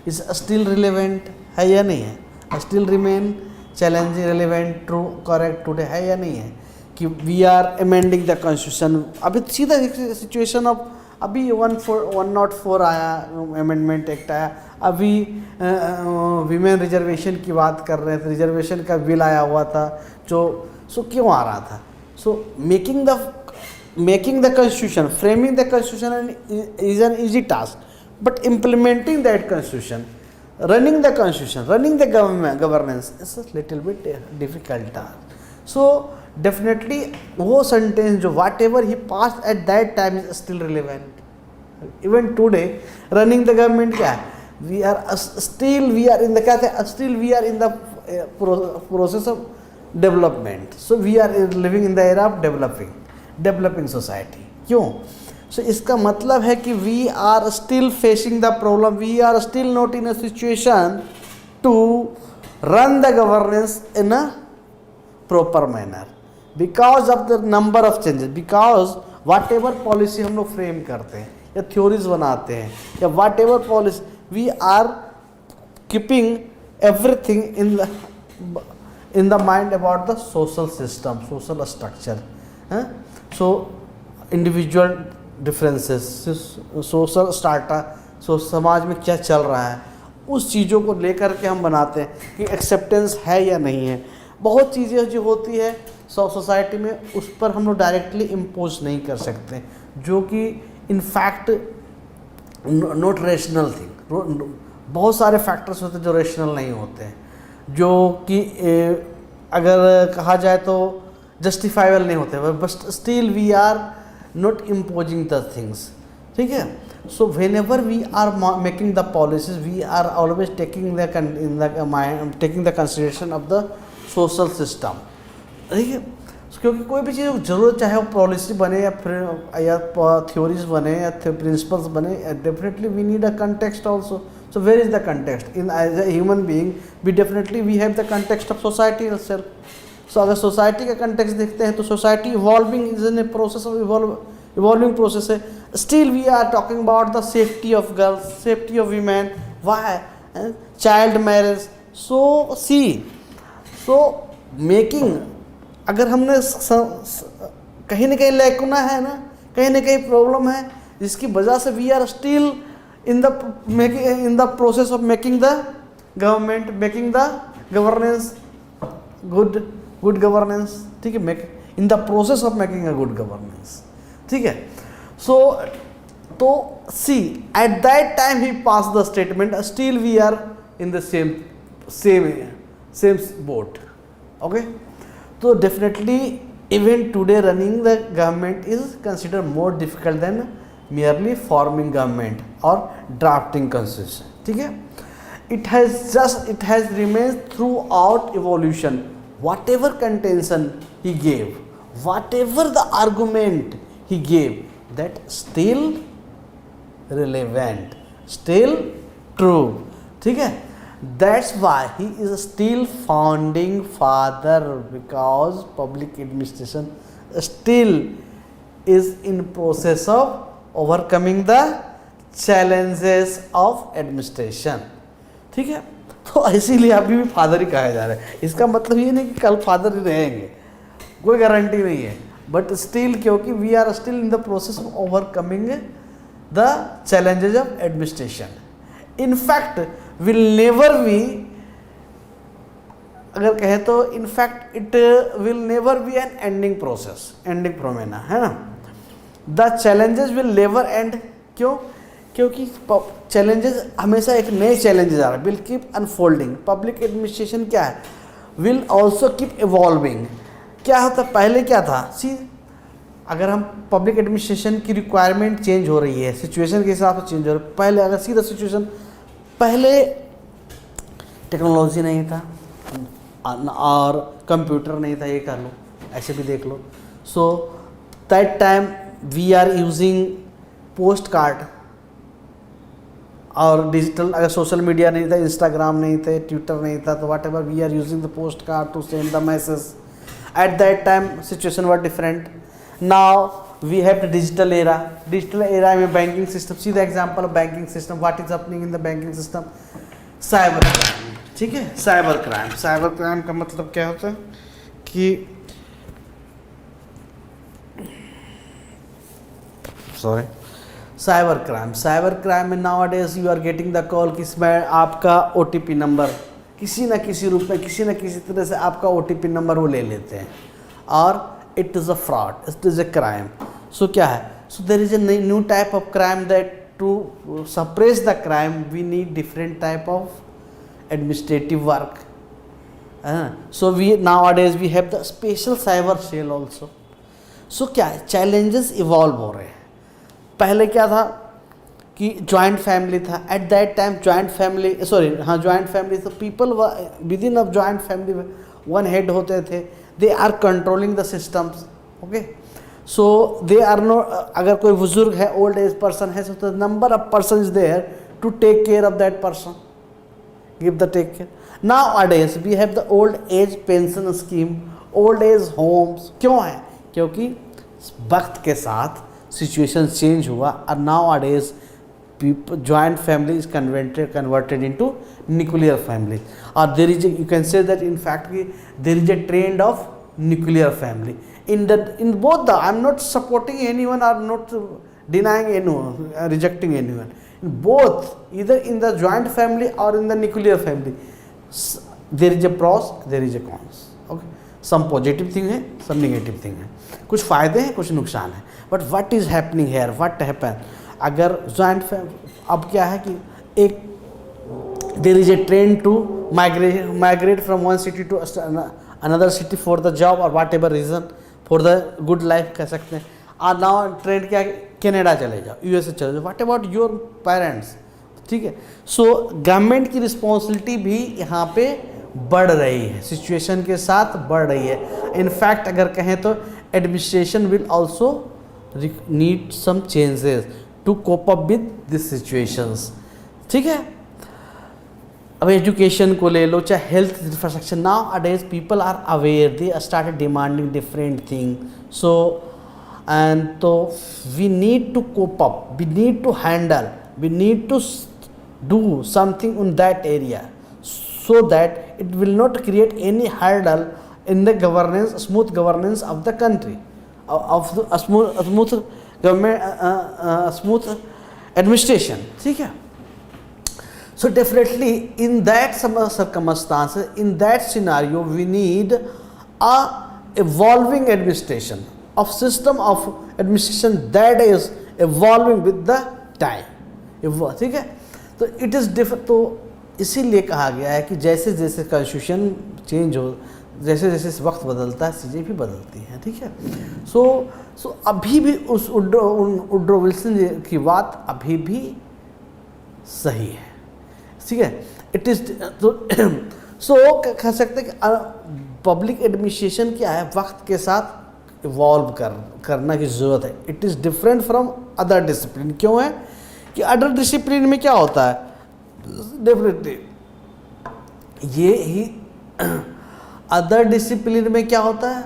is still relevant, है या नहीं है? Still remain challenging, relevant, true, correct today, है या नहीं है? कि we are amending the constitution, अभी सीधा सिचुएशन ऑफ, अभी 104 आया, अमेंडमेंट एक्ट आया, अभी वीमेन रिजर्वेशन की बात कर रहे थे, रिजर्वेशन का बिल आया हुआ था, जो सो क्यों आ रहा था? So making the constitution, framing the constitution is an easy task, but implementing that constitution, running the constitution, running the governance is a little bit difficult task. So definitely वो sentence जो whatever he passed at that time is still relevant. Even today running the government क्या है? We are in the क्या थे? Still we are in the process of development. So we are living in the era of developing society. क्यों? सो इसका मतलब है कि we are still facing the problem, we are still not in a situation to run the governance in a proper manner because of the number of changes, because whatever policy हम लोग frame करते हैं या theories बनाते हैं या whatever policy, we are keeping everything in the mind about the social system, social structure. So individual differences, social strata, समाज में क्या चल रहा है, उस चीज़ों को लेकर के हम बनाते हैं कि एक्सेप्टेंस है या नहीं है। बहुत चीज़ें जो होती है सोसाइटी में, उस पर हम लोग डायरेक्टली इम्पोज नहीं कर सकते, जो कि इनफैक्ट नॉट रेशनल थिंग। बहुत सारे फैक्टर्स होते हैं जो रेशनल नहीं होते हैं, जो कि अगर कहा जाए तो जस्टिफाइबल नहीं होते, but still we are not imposing the things, ठीक है। So whenever we are making the policies, we are always taking the consideration of the social system, ठीक है। क्योंकि कोई भी चीज़ जरूरत, चाहे वो पॉलिसी बने या थ्योरीज बने या प्रिंसिपल्स बने, definitely we need a context also. So where is the context? In as a human being we definitely we have the context of society itself. So अगर सोसाइटी का कंटेक्स्ट देखते हैं तो society evolving is in a process of evolving process है। Still we are talking about the safety of girls, safety of women, why child marriage. So making, अगर हमने कहीं ना कहीं लैकुना है ना, कहीं ना कहीं प्रॉब्लम है, जिसकी वजह से we are still in the process of making the government, making the governance good governance, ठीक है, in the process of making a good governance, ठीक है। सो तो see at that time he pass the statement, still we are in the same boat, okay. तो definitely even today running the government is consider more difficult than merely forming government or drafting constitution, ठीक है। it has remained throughout evolution, whatever contention he gave, whatever the argument he gave, that still relevant, still true, ठीक है। That's why he is still founding father, because public administration still is in process of overcoming the challenges of administration. ठीक है, तो इसीलिए अभी भी father ही कहा जा रहा है। इसका मतलब ये नहीं कि कल फादर ही रहेंगे, कोई गारंटी नहीं है, बट स्टिल क्योंकि we are still in the process of overcoming the challenges of administration. In fact will never be, अगर कहें तो in fact it will never be an ending process, ending phenomena, है ना। The challenges will never end. क्यों? क्योंकि challenges हमेशा एक नए चैलेंजेस आ रहे हैं, will keep unfolding. Public administration क्या है? Will also keep evolving. क्या होता, पहले क्या था, सी अगर हम पब्लिक एडमिनिस्ट्रेशन की रिक्वायरमेंट चेंज हो रही है, सिचुएशन के हिसाब से चेंज हो रही है। पहले अगर सीधा सिचुएशन, पहले टेक्नोलॉजी नहीं था और कंप्यूटर नहीं था, ये कर लो, ऐसे भी देख लो। So that time we are using post card और डिजिटल, अगर सोशल मीडिया नहीं था, इंस्टाग्राम नहीं थे, ट्विटर नहीं था, तो whatever we are using the post card to send the message. At that time situation were different. Now we have the digital era. Digital era में banking system, see the example of banking system, what is happening in the banking system? Cyber crime. ठीक है, cyber crime. Cyber crime का मतलब क्या होता है कि cyber crime में nowadays you are getting the call कि इसमें आपका OTP नंबर किसी न किसी रूप में, किसी न किसी तरह से आपका OTP नंबर वो ले लेते हैं, और it is a fraud, it is a crime. So क्या है? So there is a new type of crime that to suppress the crime we need different type of administrative work. So we nowadays we have the special cyber cell also. So क्या है, challenges evolve हो रहे हैं। पहले क्या था कि joint family था, at that time joint family, joint family, तो people within of joint family one head होते थे, they are controlling the systems. Okay, so they are no, अगर कोई बुजुर्ग है, ओल्ड एज पर्सन है, so the number of person is there to take care of that person, give the take care. Nowadays we have the old age pension scheme, old age homes. क्यों है? क्योंकि वक्त के साथ situation change हुआ, और nowadays people joint family is converted into nuclear family, or there is a, you can say that in fact there is a trend of nuclear family in both the, I am not supporting anyone or not denying anyone, rejecting anyone. Both, either in the joint family or in the nuclear family, there is a pros, there is a cons. Okay, some positive thing है, some negative thing है, कुछ फायदे हैं, कुछ नुकसान है। But what is happening here? What happen? अगर joint family, अब क्या है कि एक there is a trend to migrate from one city to another city for the job or whatever reason, for the good life कह सकते हैं। और नाउ ट्रेंड क्या है, कनाडा चले जाओ, USA चले जाओ, व्हाट अबाउट योर पेरेंट्स? ठीक है, सो गवर्नमेंट की रिस्पॉन्सिबिलिटी भी यहाँ पे बढ़ रही है, सिचुएशन के साथ बढ़ रही है। इनफैक्ट अगर कहें तो administration will also need some changes to cope up with this situations. ठीक है, अब एजुकेशन को ले लो, चाहे health infrastructure, nowadays people are aware, they started demanding different thing. So and so we need to cope up, we need to handle, we need to do something in that area, so that it will not create any hurdle in the governance, smooth governance of the country, of the smooth government, smooth administration. ठीक है, so definitely in that circumstances, in that scenario, we need a evolving administration, of system of administration that is evolving with the time. ठीक है, तो it is different. तो इसीलिए कहा गया है कि जैसे जैसे कॉन्स्टिट्यूशन चेंज हो, जैसे जैसे वक्त बदलता है, चीज़ें भी बदलती हैं। ठीक है, सो अभी भी उस वुडरो विल्सन की बात अभी भी सही है। ठीक है, इट इज़ तो सो कह सकते हैं कि पब्लिक एडमिनिस्ट्रेशन क्या है, वक्त के साथ इवॉल्व करना की ज़रूरत है। It is different from other discipline. क्यों है कि अदर डिसिप्लिन में क्या होता है, डेफिनेटली ये ही अदर डिसिप्लिन में क्या होता है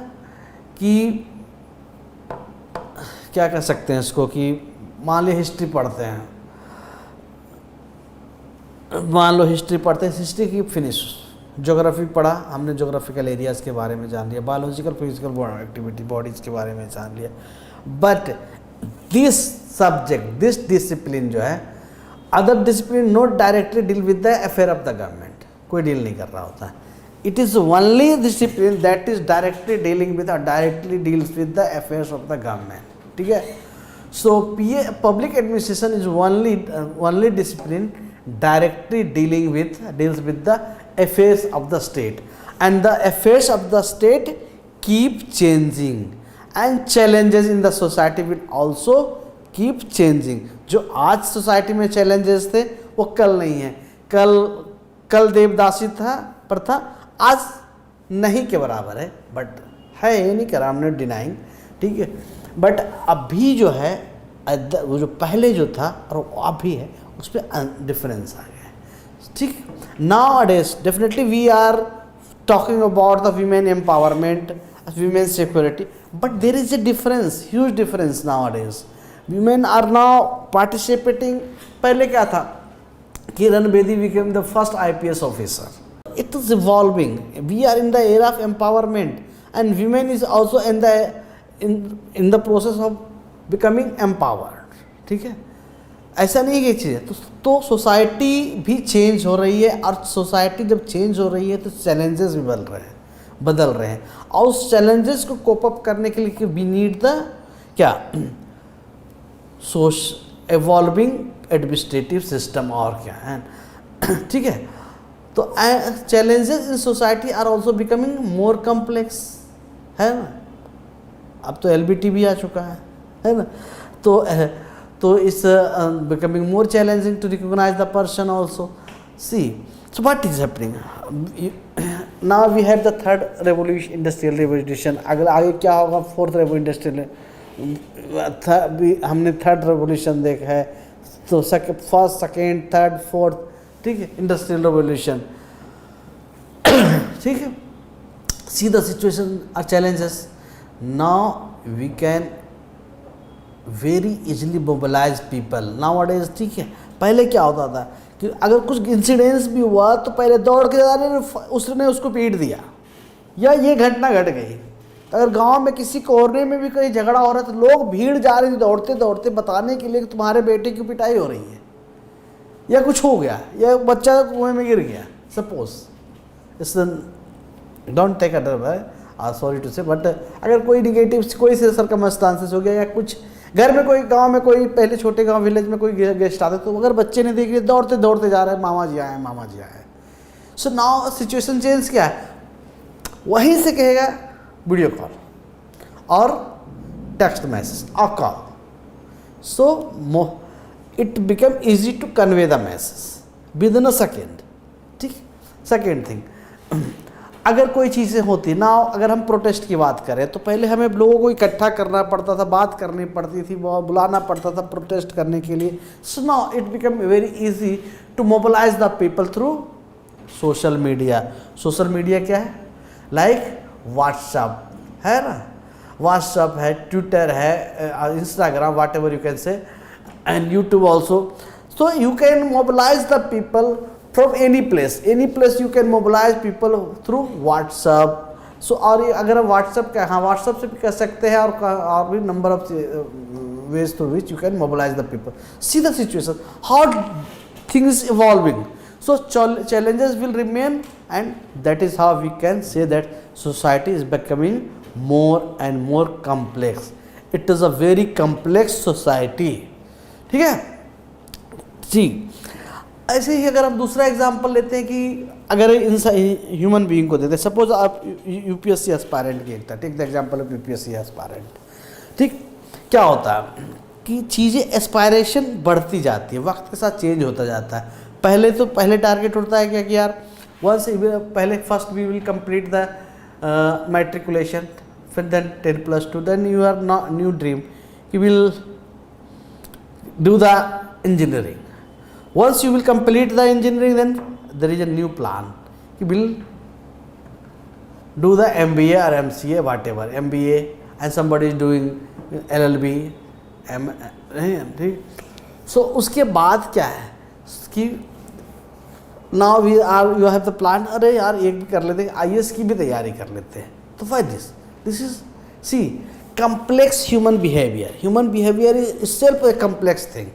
कि क्या कह सकते हैं इसको, कि मान ली हिस्ट्री पढ़ते हैं, मान लो हिस्ट्री पढ़ते हैं, हिस्ट्री की फिनिश, ज्योग्राफी पढ़ा हमने, ज्योग्राफिकल एरियाज़ के बारे में जान लिया, बायोलॉजिकल फिजिकल एक्टिविटी बॉडीज़ के बारे में जान लिया, but this subject this discipline जो है, other discipline not directly deal with the affair of the government, कोई डील नहीं कर रहा होता है। It is only discipline that is directly dealing with directly deals with the affairs of the government, ठीक है। So public administration is only discipline directly deals with the affairs of the state, and the affairs of the state keep changing and challenges in the society will also keep changing। जो आज society में challenges थे वो कल नहीं है, कल देवदासी था प्रथा आज नहीं के बराबर है, बट है, ये नहीं करा हमने डिनाइंग, ठीक है। बट अभी जो है वो जो पहले जो था और वो अभी है उस पर डिफरेंस आ गया है, ठीक। Nowadays definitely we are talking about the women empowerment, women security, but there is a difference, huge difference nowadays. Women are now participating. पहले क्या था, Kiran Bedi became the first IPS officer. It is evolving, we are in the era of empowerment and women is also in the process of becoming empowered, ठीक है। ऐसा नहीं है कि चीज़ है, तो सोसाइटी भी चेंज हो रही है, और सोसाइटी जब चेंज हो रही है तो चैलेंजेस भी बदल रहे हैं, और उस चैलेंजेस को कोप अप करने के लिए वी नीड द क्या, एवॉल्विंग एडमिनिस्ट्रेटिव सिस्टम, और क्या है, ठीक है। तो challenges in society are also becoming more complex, है ना। अब तो LBT भी आ चुका है ना। तो it's becoming more challenging to recognize the person also. See, so what is happening? Now we have the third revolution, industrial revolution. अगर आगे क्या होगा, फोर्थ इंडस्ट्रियल, हमने थर्ड रेवोल्यूशन देखा है, तो फर्स्ट सेकेंड थर्ड फोर्थ, ठीक है, इंडस्ट्रियल रेवोल्यूशन, ठीक है। See the situation or challenges. Now we can very easily mobilize people nowadays, ठीक है। पहले क्या होता था कि अगर कुछ इंसिडेंस भी हुआ तो पहले दौड़ के जा रहे, उसने उसको पीट दिया, या ये घटना घट गई। अगर गांव में किसी कोने में भी कहीं झगड़ा हो रहा है तो लोग भीड़ जा रही थी दौड़ते दौड़ते बताने के लिए कि तुम्हारे बेटे की पिटाई हो रही है, या कुछ हो गया, या बच्चा कुएं में गिर गया, suppose. It's don't take other by, sorry to say, but अगर कोई निगेटिव कोई से सर्कमस्टांसेस हो गया, या कुछ घर में कोई गांव में कोई, पहले छोटे गांव विलेज में कोई गेस्ट आते तो अगर बच्चे ने देख लिया दौड़ते दौड़ते जा रहे हैं, मामा जी आए, मामा जी आए। सो नाउ सिचुएशन चेंज क्या है, वहीं से कहेगा वीडियो कॉल और टेक्स्ट मैसेज और call, so it become easy to convey the message with in a second, ठीक। सेकेंड थिंग, अगर कोई चीज़ें होती ना, अगर हम प्रोटेस्ट की बात करें तो पहले हमें लोगों को इकट्ठा करना पड़ता था, बात करनी पड़ती थी, बुलाना पड़ता था प्रोटेस्ट करने के लिए। So now it become very easy to mobilize the people through social media. Social media क्या है, लाइक व्हाट्सअप है ना, व्हाट्सअप है, ट्विटर है, Instagram, whatever you can say, and YouTube also. So you can mobilize the people from any place you can mobilize people through WhatsApp. So और अगर हम WhatsApp का, हाँ WhatsApp से भी कर सकते हैं, और भी number of ways through which you can mobilize the people. See the situation, how things evolving. So challenges will remain, and that is how we can say that society is becoming more and more complex. It is a very complex society, ठीक है जी। ऐसे ही अगर हम दूसरा example लेते हैं कि अगर ह्यूमन बीइंग को देते हैं, सपोज आप UPSC एस्पायरेंट की एक था, take the example of UPSC aspirant, ठीक। क्या होता है कि चीज़ें एस्पायरेशन बढ़ती जाती है, वक्त के साथ चेंज होता जाता है। पहले टारगेट होता है क्या कि यार वंस पहले first we will complete the matriculation, फिर then 10+2, then you are new dream you will do the engineering. Once you will complete the engineering, then there is a new plan. You will do the MBA or MCA, whatever, MBA, and somebody is doing LLB, ठीक। So उसके बाद क्या है कि now we are you have the plan, अरे यार एक भी कर लेते हैं, IAS की भी तैयारी कर लेते हैं. तो why this is see complex human behavior is itself a complex thing.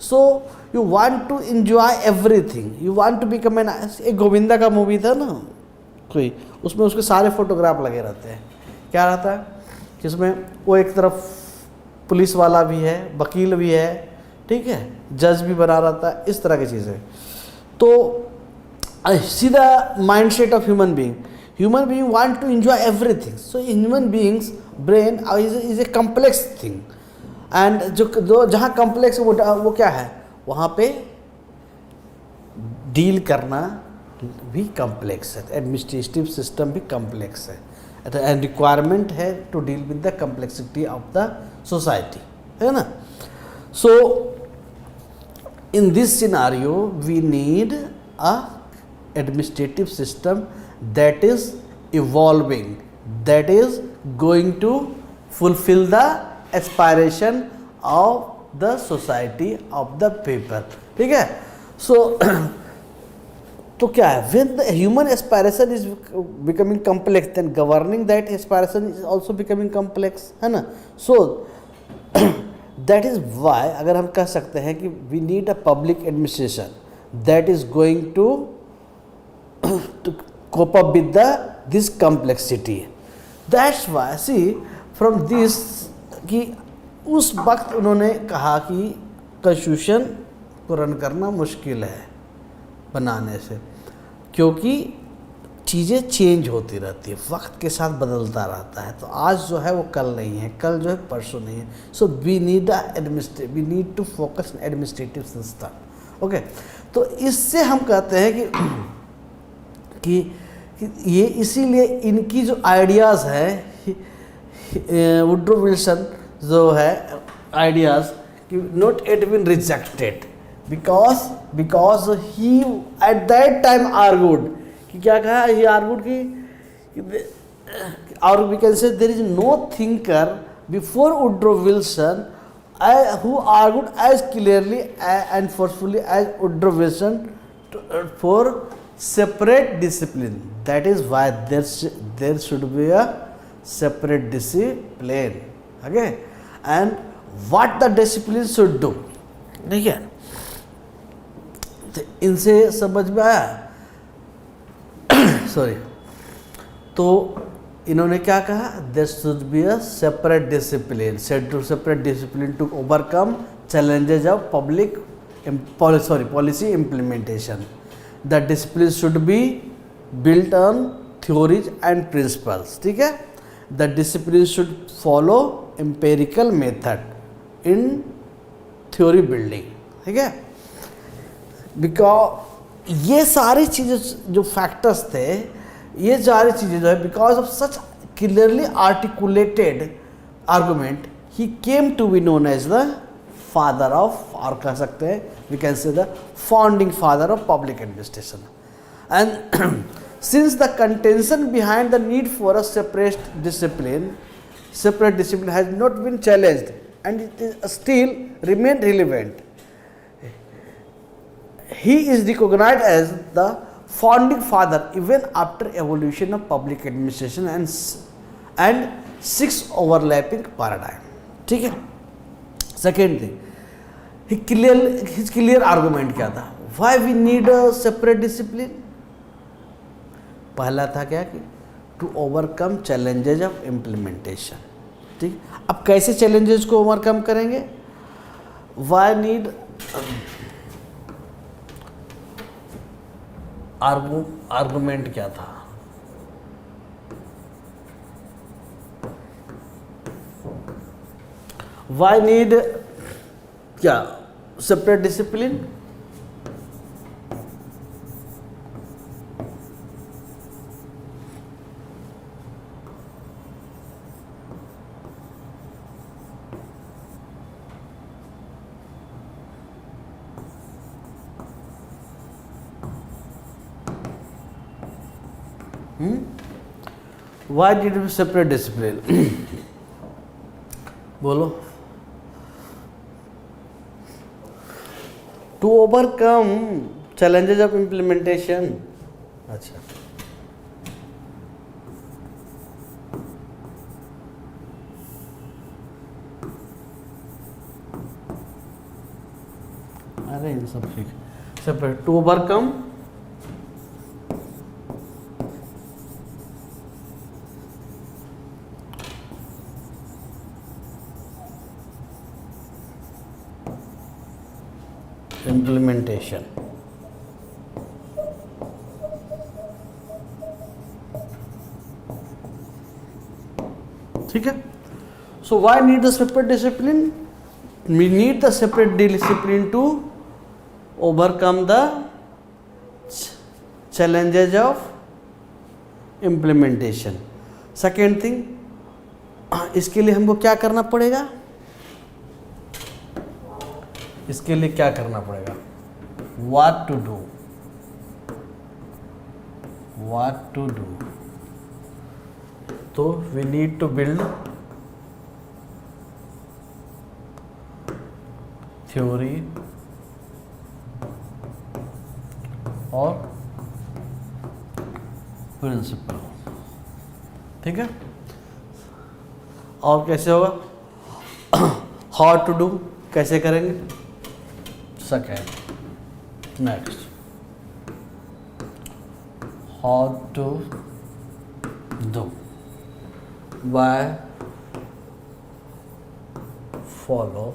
So you want to enjoy everything, you want to become an, एक गोविंदा का मूवी था ना कोई, उसमें उसके सारे फोटोग्राफ लगे रहते हैं. क्या रहता है जिसमें वो एक तरफ पुलिस वाला भी है, वकील भी है, ठीक है, जज भी बना रहता है, इस तरह की चीज़ें. तो see the mind set of human being want to enjoy everything. So human beings brain is a complex thing, and जो जहाँ complex वो क्या है, वहाँ पे डील करना भी complex है, एडमिनिस्ट्रेटिव सिस्टम भी complex है, एंड रिक्वायरमेंट है to deal with the complexity of the society, है ना. So in this scenario we need a administrative system that is evolving, that is going to fulfill the aspiration of the society of the people. ठीक है. So तो क्या है, when the human aspiration is becoming complex, then governing that aspiration is also becoming complex, है ना. So that is why अगर हम कह सकते हैं कि we need a public administration that is going to cope up with this complexity. That's why see from this कि उस वक्त उन्होंने कहा कि कॉन्स्टिट्यूशन को रन करना मुश्किल है बनाने से, क्योंकि चीज़ें चेंज होती रहती है, वक्त के साथ बदलता रहता है. तो आज जो है वो कल नहीं है, कल जो है परसों नहीं है. So we need to focus on administrative system. Okay, तो इससे हम कहते हैं कि ये इसीलिए इनकी जो आइडियाज़ है वुड्रो विल्सन जो है आइडियाज़ कि not at been rejected because he at that time argued कि क्या कहा, ही आर्गूड कि और we can say there is no thinker before Woodrow Wilson who argued as clearly and forcefully as Woodrow Wilson for separate discipline. That is why there should be a separate discipline. Okay, and what the discipline should do. ठीक है, तो इनसे समझ में आया. Sorry, तो इन्होंने क्या कहा, there should be a separate discipline, separate discipline to overcome challenges of public policy implementation. The discipline should be built on theories and principles. ठीक है, the discipline should follow empirical method in theory building. ठीक है, because ये सारी चीज़ें जो factors थे, ये सारी चीज़ें जो है because of such clearly articulated argument he came to be known as the father of, और कह सकते हैं we can say the founding father of public administration. And since the contention behind the need for a separate discipline has not been challenged and it is still remain relevant, he is recognized as the founding father even after evolution of public administration and 6 overlapping paradigm. ठीक है. Second thing, his clear argument क्या था, why we need a separate discipline. पहला था क्या कि to overcome challenges of implementation. ठीक, अब कैसे challenges को overcome करेंगे, why need आर्गुमेंट क्या था, वाई नीड क्या separate discipline. Why did we separate discipline? बोलो. To overcome challenges of implementation. अच्छा, अरे इन सब ठीक सेपरेट। To overcome implementation. ठीक है। So why need the separate discipline? We need the separate discipline to overcome the challenges of implementation. Second thing, इसके लिए हमको क्या करना पड़ेगा? इसके लिए क्या करना पड़ेगा? What to do? What to do? तो we need to build theory और प्रिंसिपल। ठीक है। और कैसे होगा? हाउ टू डू कैसे करेंगे? Second. Next, how to do, by follow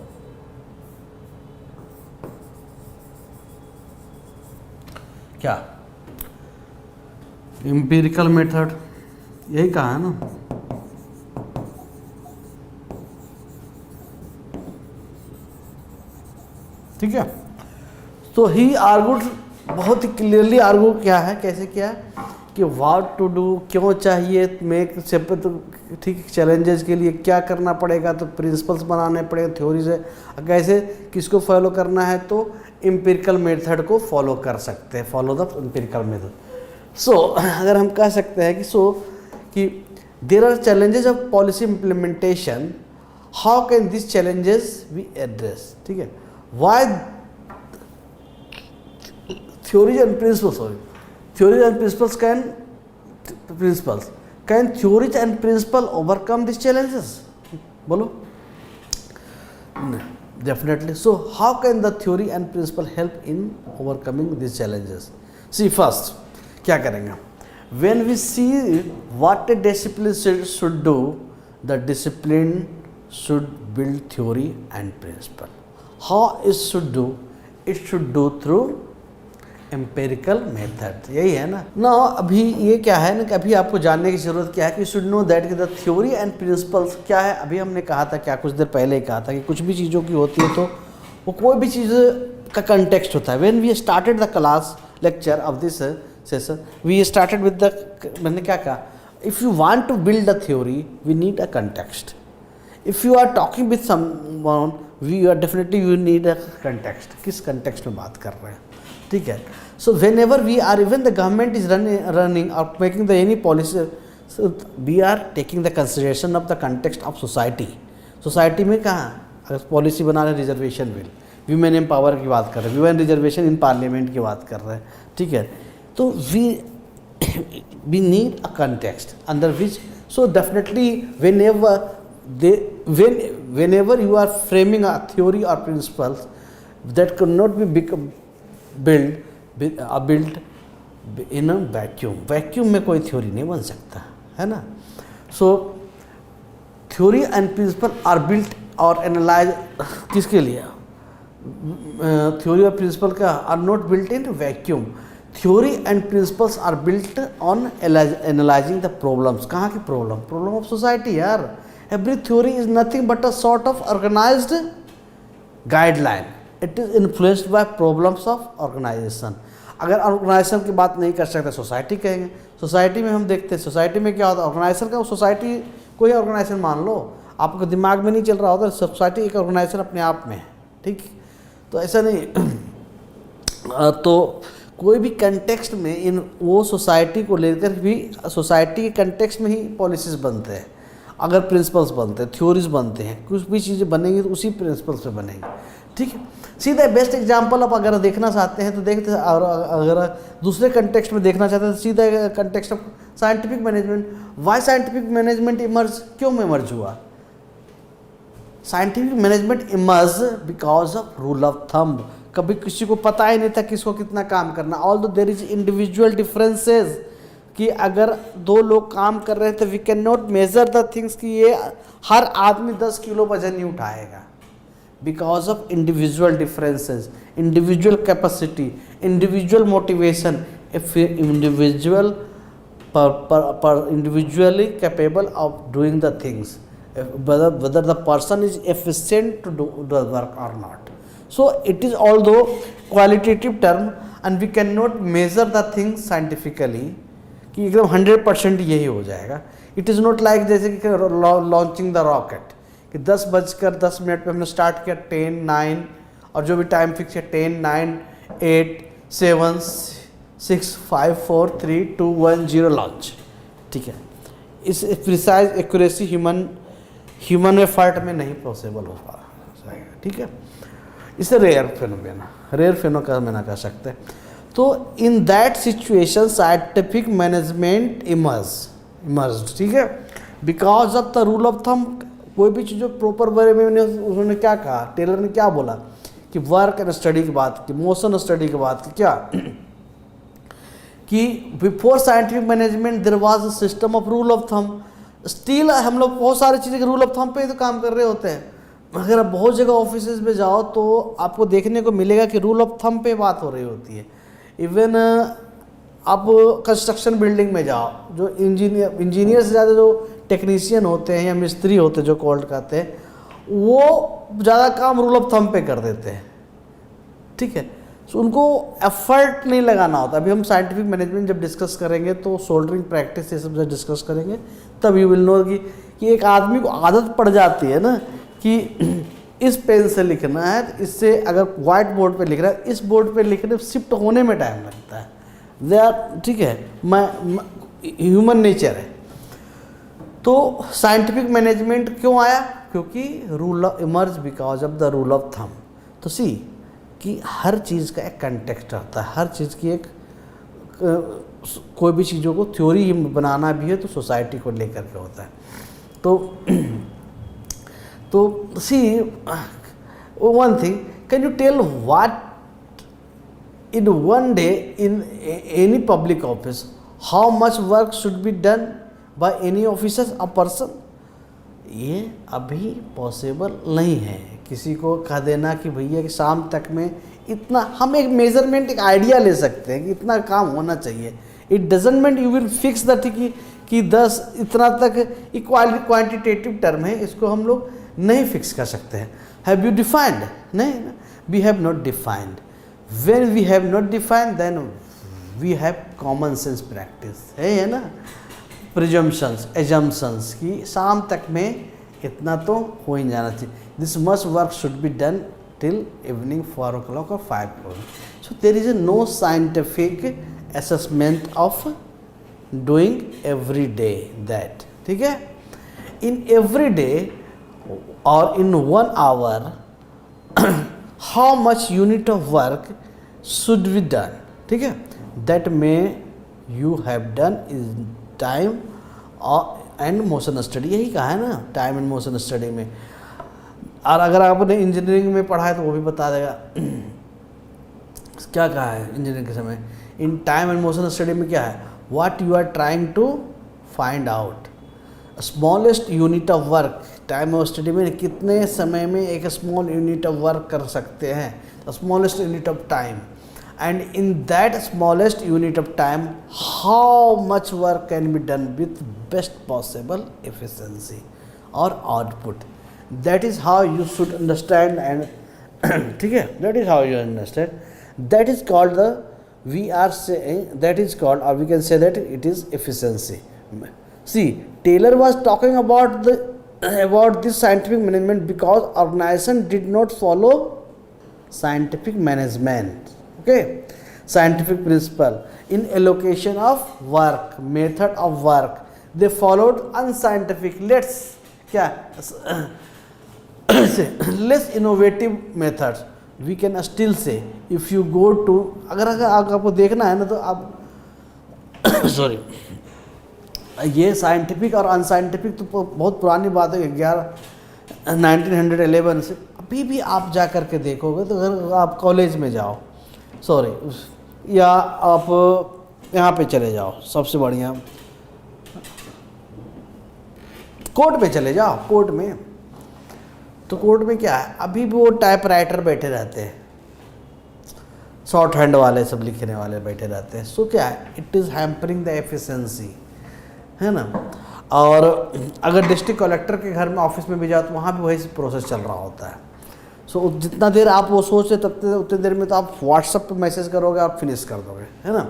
क्या? एम्पिरिकल मेथड, यही कहा है ना। ठीक है। तो ही आर्गुड, बहुत ही क्लियरली आर्गू क्या है, कैसे किया है कि व्हाट टू डू, क्यों चाहिए मेक सेपरेट। तो ठीक, चैलेंजेस के लिए क्या करना पड़ेगा, तो प्रिंसिपल्स बनाने पड़ेगा थ्योरी से। कैसे, किसको फॉलो करना है, तो एम्पिरिकल मेथड को फॉलो कर सकते हैं, follow the empirical method. So अगर हम कह सकते हैं कि there are challenges of policy implementation, how can this challenges be address? ठीक है। Why theories and principles can theories and principle overcome these challenges? बोलो। Definitely. So how can the theory and principle help in overcoming these challenges? See, first क्या करेंगे? When we see what a discipline should do, the discipline should build theory and principle. How it should do? It should do through empirical method. यही है ना। ना अभी ये क्या है ना कि अभी आपको जानने की ज़रूरत क्या है कि शुड नो दैट कि द थ्योरी एंड प्रिंसिपल्स क्या है। अभी हमने कहा था, क्या कुछ देर पहले ही कहा था कि कुछ भी चीज़ों की होती है तो वो कोई भी चीज़ का कंटेक्स्ट होता है। When we started the class lecture of this session, we started with the, मैंने क्या कहा, if you want to build the theory we need a context. If you are talking with someone we are definitely you need a context. किस context में बात कर रहे हैं? ठीक है। So whenever we are, even the government is running और making the any policy, we are taking the consideration of the context of society. Society में कहाँ अगर पॉलिसी बना रहे, रिजर्वेशन बिल, वीमेन एम्पावर की बात कर रहे हैं, वीमेन रिजर्वेशन इन पार्लियामेंट की बात कर रहे हैं। ठीक है। तो we need a context under which, so definitely whenever you are framing a theory or principles that could not be built in a vacuum में कोई थ्योरी नहीं बन सकता है ना। So theory and principle are built और analyze किसके लिए? थ्योरी और प्रिंसिपल का are not built in vacuum. Theory and principles are built on analyzing the problems. कहाँ की प्रॉब्लम? प्रॉब्लम ऑफ सोसाइटी यार। Every theory is nothing but a sort of organized guideline. It is influenced by problems of organization. अगर organisation की बात नहीं कर सकते society कहेंगे। सोसाइटी में हम देखते हैं सोसाइटी में क्या होता है, ऑर्गेनाइजेशन का, सोसाइटी कोई ऑर्गेनाइजेशन मान लो, आपको दिमाग में नहीं चल रहा होता, सोसाइटी एक ऑर्गेनाइजेशन अपने आप में है। ठीक, तो ऐसा नहीं तो कोई भी कंटेक्स्ट में इन वो सोसाइटी को लेकर भी सोसाइटी के कंटेक्स्ट में ही पॉलिसीज बनते हैं। अगर प्रिंसिपल्स बनते हैं, थ्योरीज बनते हैं, कुछ भी चीज़ें बनेंगी तो उसी प्रिंसिपल से बनेंगी। ठीक है। सीधा बेस्ट एग्जाम्पल आप अगर देखना चाहते हैं तो देखते हैं, और अगर दूसरे कंटेक्स्ट में देखना चाहते हैं तो सीधा context of scientific management. Why scientific management emerge, क्यों इमर्ज हुआ? Scientific management emerge because of rule of thumb. कभी किसी को पता ही नहीं था किसको कितना काम करना। Although there is individual differences, कि अगर दो लोग काम कर रहे हैं तो we can not measure the things कि ये हर आदमी 10 किलो वजन नहीं उठाएगा, because of individual differences, individual capacity, individual motivation. If individual individually capable of doing the things, whether the person is efficient to do the work or not. So it is although qualitative term and we cannot measure the things scientifically कि एकदम 100% यही हो जाएगा। It is not like जैसे कि launching the rocket कि 10:10 पे हमने स्टार्ट किया, 10, 9 और जो भी टाइम फिक्स है 10, 9, 8, 7, 6, 5, 4, 3, 2, 1, 0 लॉन्च। ठीक है, इस प्रिसाइज एक्यूरेसी ह्यूमन एफर्ट में नहीं पॉसिबल हो पाएगा। ठीक है, इसे रेयर फेनोमेना कह सकते हैं। तो in that situation scientific management emerge. ठीक है, because of the rule of thumb. कोई भी चीज़ प्रॉपर वे में उन्होंने क्या कहा, टेलर ने क्या बोला कि वर्क एंड स्टडी की बात की, मोशन स्टडी की बात की, क्या कि before scientific management there was a system of rule of thumb. Still हम लोग बहुत सारी चीज़ें रूल ऑफ थंब पे ही तो काम कर रहे होते हैं। अगर आप बहुत जगह ऑफिसेज में जाओ तो आपको देखने को मिलेगा कि रूल ऑफ थंब पे बात हो रही होती है। इवन आप कंस्ट्रक्शन बिल्डिंग में जाओ, जो इंजीनियर से ज़्यादा जो टेक्नीशियन होते हैं या मिस्त्री होते हैं जो कोल्ड कहते हैं, वो ज़्यादा काम रूल ऑफ थंब पे कर देते हैं। ठीक है, तो उनको एफर्ट नहीं लगाना होता। अभी हम साइंटिफिक मैनेजमेंट जब डिस्कस करेंगे तो सोल्डरिंग प्रैक्टिस ये सब जब डिस्कस करेंगे तब यू विल नो कि एक आदमी को आदत पड़ जाती है ना कि इस पेन से लिखना है, तो इससे अगर वाइट बोर्ड पे लिख रहा है, इस बोर्ड पे लिखने शिफ्ट होने में टाइम लगता है। दे आर, ठीक है, ह्यूमन नेचर है। तो साइंटिफिक मैनेजमेंट क्यों आया? क्योंकि rule of emerge because of the rule of thumb. तो सी कि हर चीज़ का एक कंटेक्स्ट होता है, हर चीज़ की एक कोई भी चीज़ों को थ्योरी बनाना भी है तो सोसाइटी को लेकर के होता है। तो see one thing, can you tell what in one day in any public office how much work should be done by any officer a person? ये अभी पॉसिबल नहीं है किसी को कह देना कि भैया कि शाम तक में इतना। हम एक मेजरमेंट, एक आइडिया ले सकते हैं कि इतना काम होना चाहिए। It doesn't mean you will fix the कि 10 इतना तक क्वांटिटेटिव टर्म है, इसको हम लोग नहीं फिक्स कर सकते हैं। Have you defined? नहीं, we have not defined. When we have not defined then we have common sense practice है ना, प्रिजम्पशंस, एजम्पशंस कि शाम तक में इतना तो हो ही जाना चाहिए। This must work should be done till evening 4 o'clock or 5 o'clock. So there is no scientific assessment of doing every day that. ठीक है, in every day or in 1 hour how much unit of work should be done? ठीक है, that may you have done is time and motion study. यही कहा है ना, time and motion study में। और अगर आपने इंजीनियरिंग में पढ़ा है तो वो भी बता देगा क्या कहा है इंजीनियरिंग के समय। इन टाइम एंड मोशन स्टडी में क्या है, what you are trying to find out, smallest unit of work. Time और स्टडी में कितने समय में एक स्मॉल यूनिट ऑफ वर्क कर सकते हैं, smallest unit of time, and in that smallest unit of time how much work can be done with best possible efficiency or output. That is how you should understand and ठीक है, that is how you understand. That is called the, we are saying that is called, or we can say that it is efficiency. See, Taylor was talking about this scientific management because organization did not follow scientific management. Okay, scientific principle in allocation of work, method of work, they followed unscientific, less innovative methods we can still say if you go to, अगर आपको देखना है ना तो आप sorry, ये scientific और unscientific तो बहुत पुरानी बात है, 1911 से अभी भी आप जा कर के देखोगे तो अगर आप कॉलेज में जाओ, सॉरी, या आप यहाँ पे चले जाओ, सबसे बढ़िया कोर्ट में चले जाओ, कोर्ट में, तो कोर्ट में क्या है, अभी भी वो टाइपराइटर बैठे रहते हैं, शॉर्ट हैंड वाले सब लिखने वाले बैठे रहते हैं। सो क्या है, it is hampering the efficiency, है ना। और अगर डिस्ट्रिक्ट कलेक्टर के घर में ऑफिस में भी जाओ तो वहाँ भी वही प्रोसेस चल रहा होता है। सो जितना देर आप वो सोच रहे तब उतनी देर में तो आप व्हाट्सएप पे मैसेज करोगे और फिनिश कर दोगे, है ना।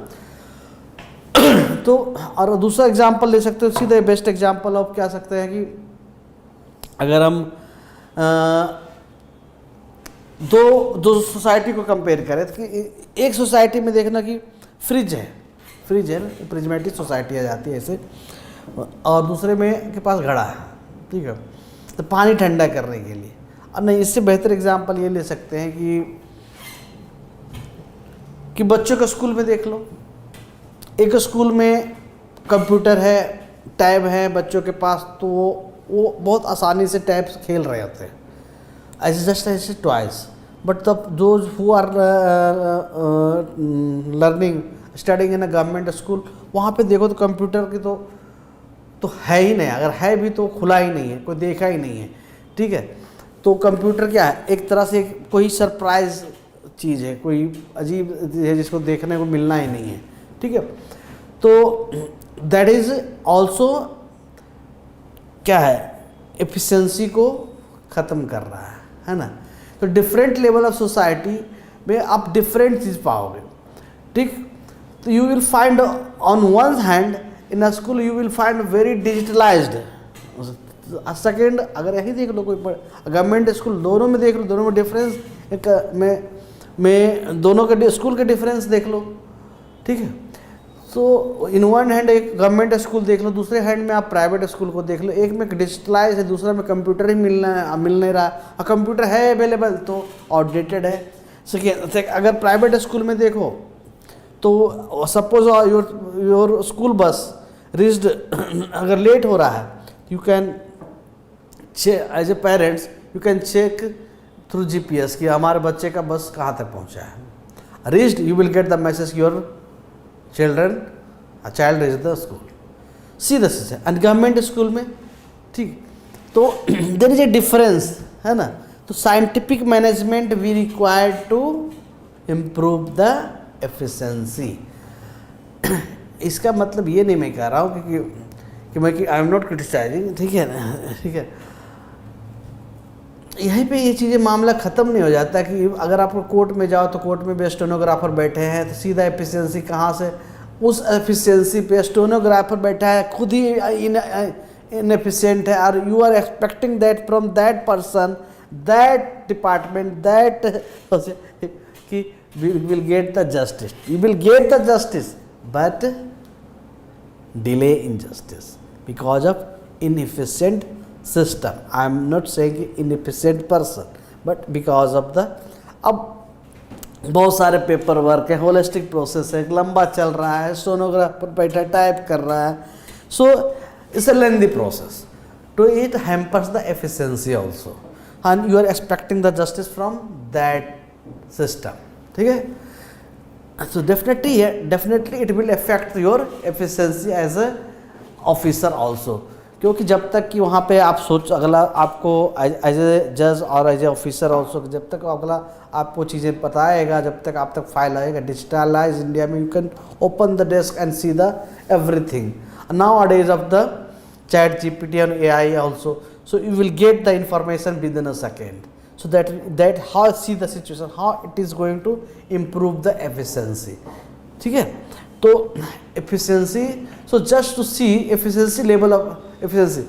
तो और दूसरा एग्जांपल ले सकते हो, सीधे बेस्ट एग्जांपल आप क्या सकते हैं कि अगर हम दो सोसाइटी को कंपेयर करें तो कि एक सोसाइटी में देखना कि फ्रिज है ना, प्रिज्मेटिक सोसाइटी आ जाती है ऐसे, और दूसरे में के पास घड़ा है, ठीक है, तो पानी ठंडा करने के लिए। और नहीं, इससे बेहतर एग्जांपल ये ले सकते हैं कि बच्चों के स्कूल में देख लो, एक स्कूल में कंप्यूटर है, टैब है बच्चों के पास, तो वो बहुत आसानी से टैब से खेल रहे होते हैं, ऐसे टॉयज। बट तब those who are learning studying in a government school, वहाँ पे देखो तो कंप्यूटर की तो है ही नहीं, अगर है भी तो खुला ही नहीं है, कोई देखा ही नहीं है, ठीक है। तो कंप्यूटर क्या है, एक तरह से कोई सरप्राइज चीज़ है, कोई अजीब है जिसको देखने को मिलना ही नहीं है, ठीक है। तो दैट इज़ ऑल्सो क्या है, एफिशिएंसी को ख़त्म कर रहा है ना। तो डिफरेंट लेवल ऑफ सोसाइटी में आप डिफरेंट चीज़ पाओगे, ठीक। तो you will find on one hand in a school you will find very digitalised. Second, अगर यही देख लो कोई गवर्नमेंट स्कूल, दोनों में देख लो, दोनों में डिफरेंस में दोनों के स्कूल के डिफरेंस देख लो, ठीक है। तो इन वन हैंड एक गवर्नमेंट स्कूल देख लो, दूसरे हैंड में आप प्राइवेट स्कूल को देख लो, एक में डिजिटलाइज है, दूसरा में कंप्यूटर ही मिल नहीं रहा, और कंप्यूटर है अवेलेबल तो आउटडेटेड है। सेकेंड, अगर प्राइवेट स्कूल में देखो तो suppose your school bus reached, अगर लेट हो रहा है, you can as a parents you can check through GPS कि हमारे बच्चे का बस कहाँ तक पहुँचा है। Reached, you will get the message your child is the school, सीधा सीधा। एंड गवर्नमेंट स्कूल में, ठीक, तो देयर इज ए डिफरेंस, है ना। तो scientific management we required to improve the efficiency. इसका मतलब ये नहीं मैं कह रहा हूँ कि मैं आई एम नॉट क्रिटिसाइजिंग, ठीक है ना, ठीक है। यहीं पे ये चीज़ें मामला ख़त्म नहीं हो जाता कि अगर आप कोर्ट में जाओ तो कोर्ट में भी स्टेनोग्राफर बैठे हैं, तो सीधा एफिशिएंसी कहाँ से, उस एफिशिएंसी पे स्टेनोग्राफर बैठा है खुद ही इनएफिशिएंट है, और you are expecting that from that person, that department, that कि we will get the justice, you will get the justice, but delay in justice because of inefficient system. I am not saying inefficient person, but because of the, अब बहुत सारे paper work है, holistic process है, लंबा चल रहा है, sonographer बैठा टाइप कर रहा है, so it's a lengthy process, so it hampers the efficiency also, and you are expecting the justice from that system, ठीक है। So definitely it will affect your efficiency as a officer also, क्योंकि जब तक कि वहाँ पे आप सोच, अगला आपको एज ए जज और एज ए ऑफिसर ऑल्सो, जब तक अगला आपको चीज़ें बताएगा, जब तक आप तक फाइल आएगा। डिजिटलाइज इंडिया में you can open the desk and see the everything, now days of the chat GPT and AI also, so you will get the information within a second. So that how see the situation, how it is going to improve the efficiency, ठीक है। तो efficiency, so just to see efficiency level of efficiency.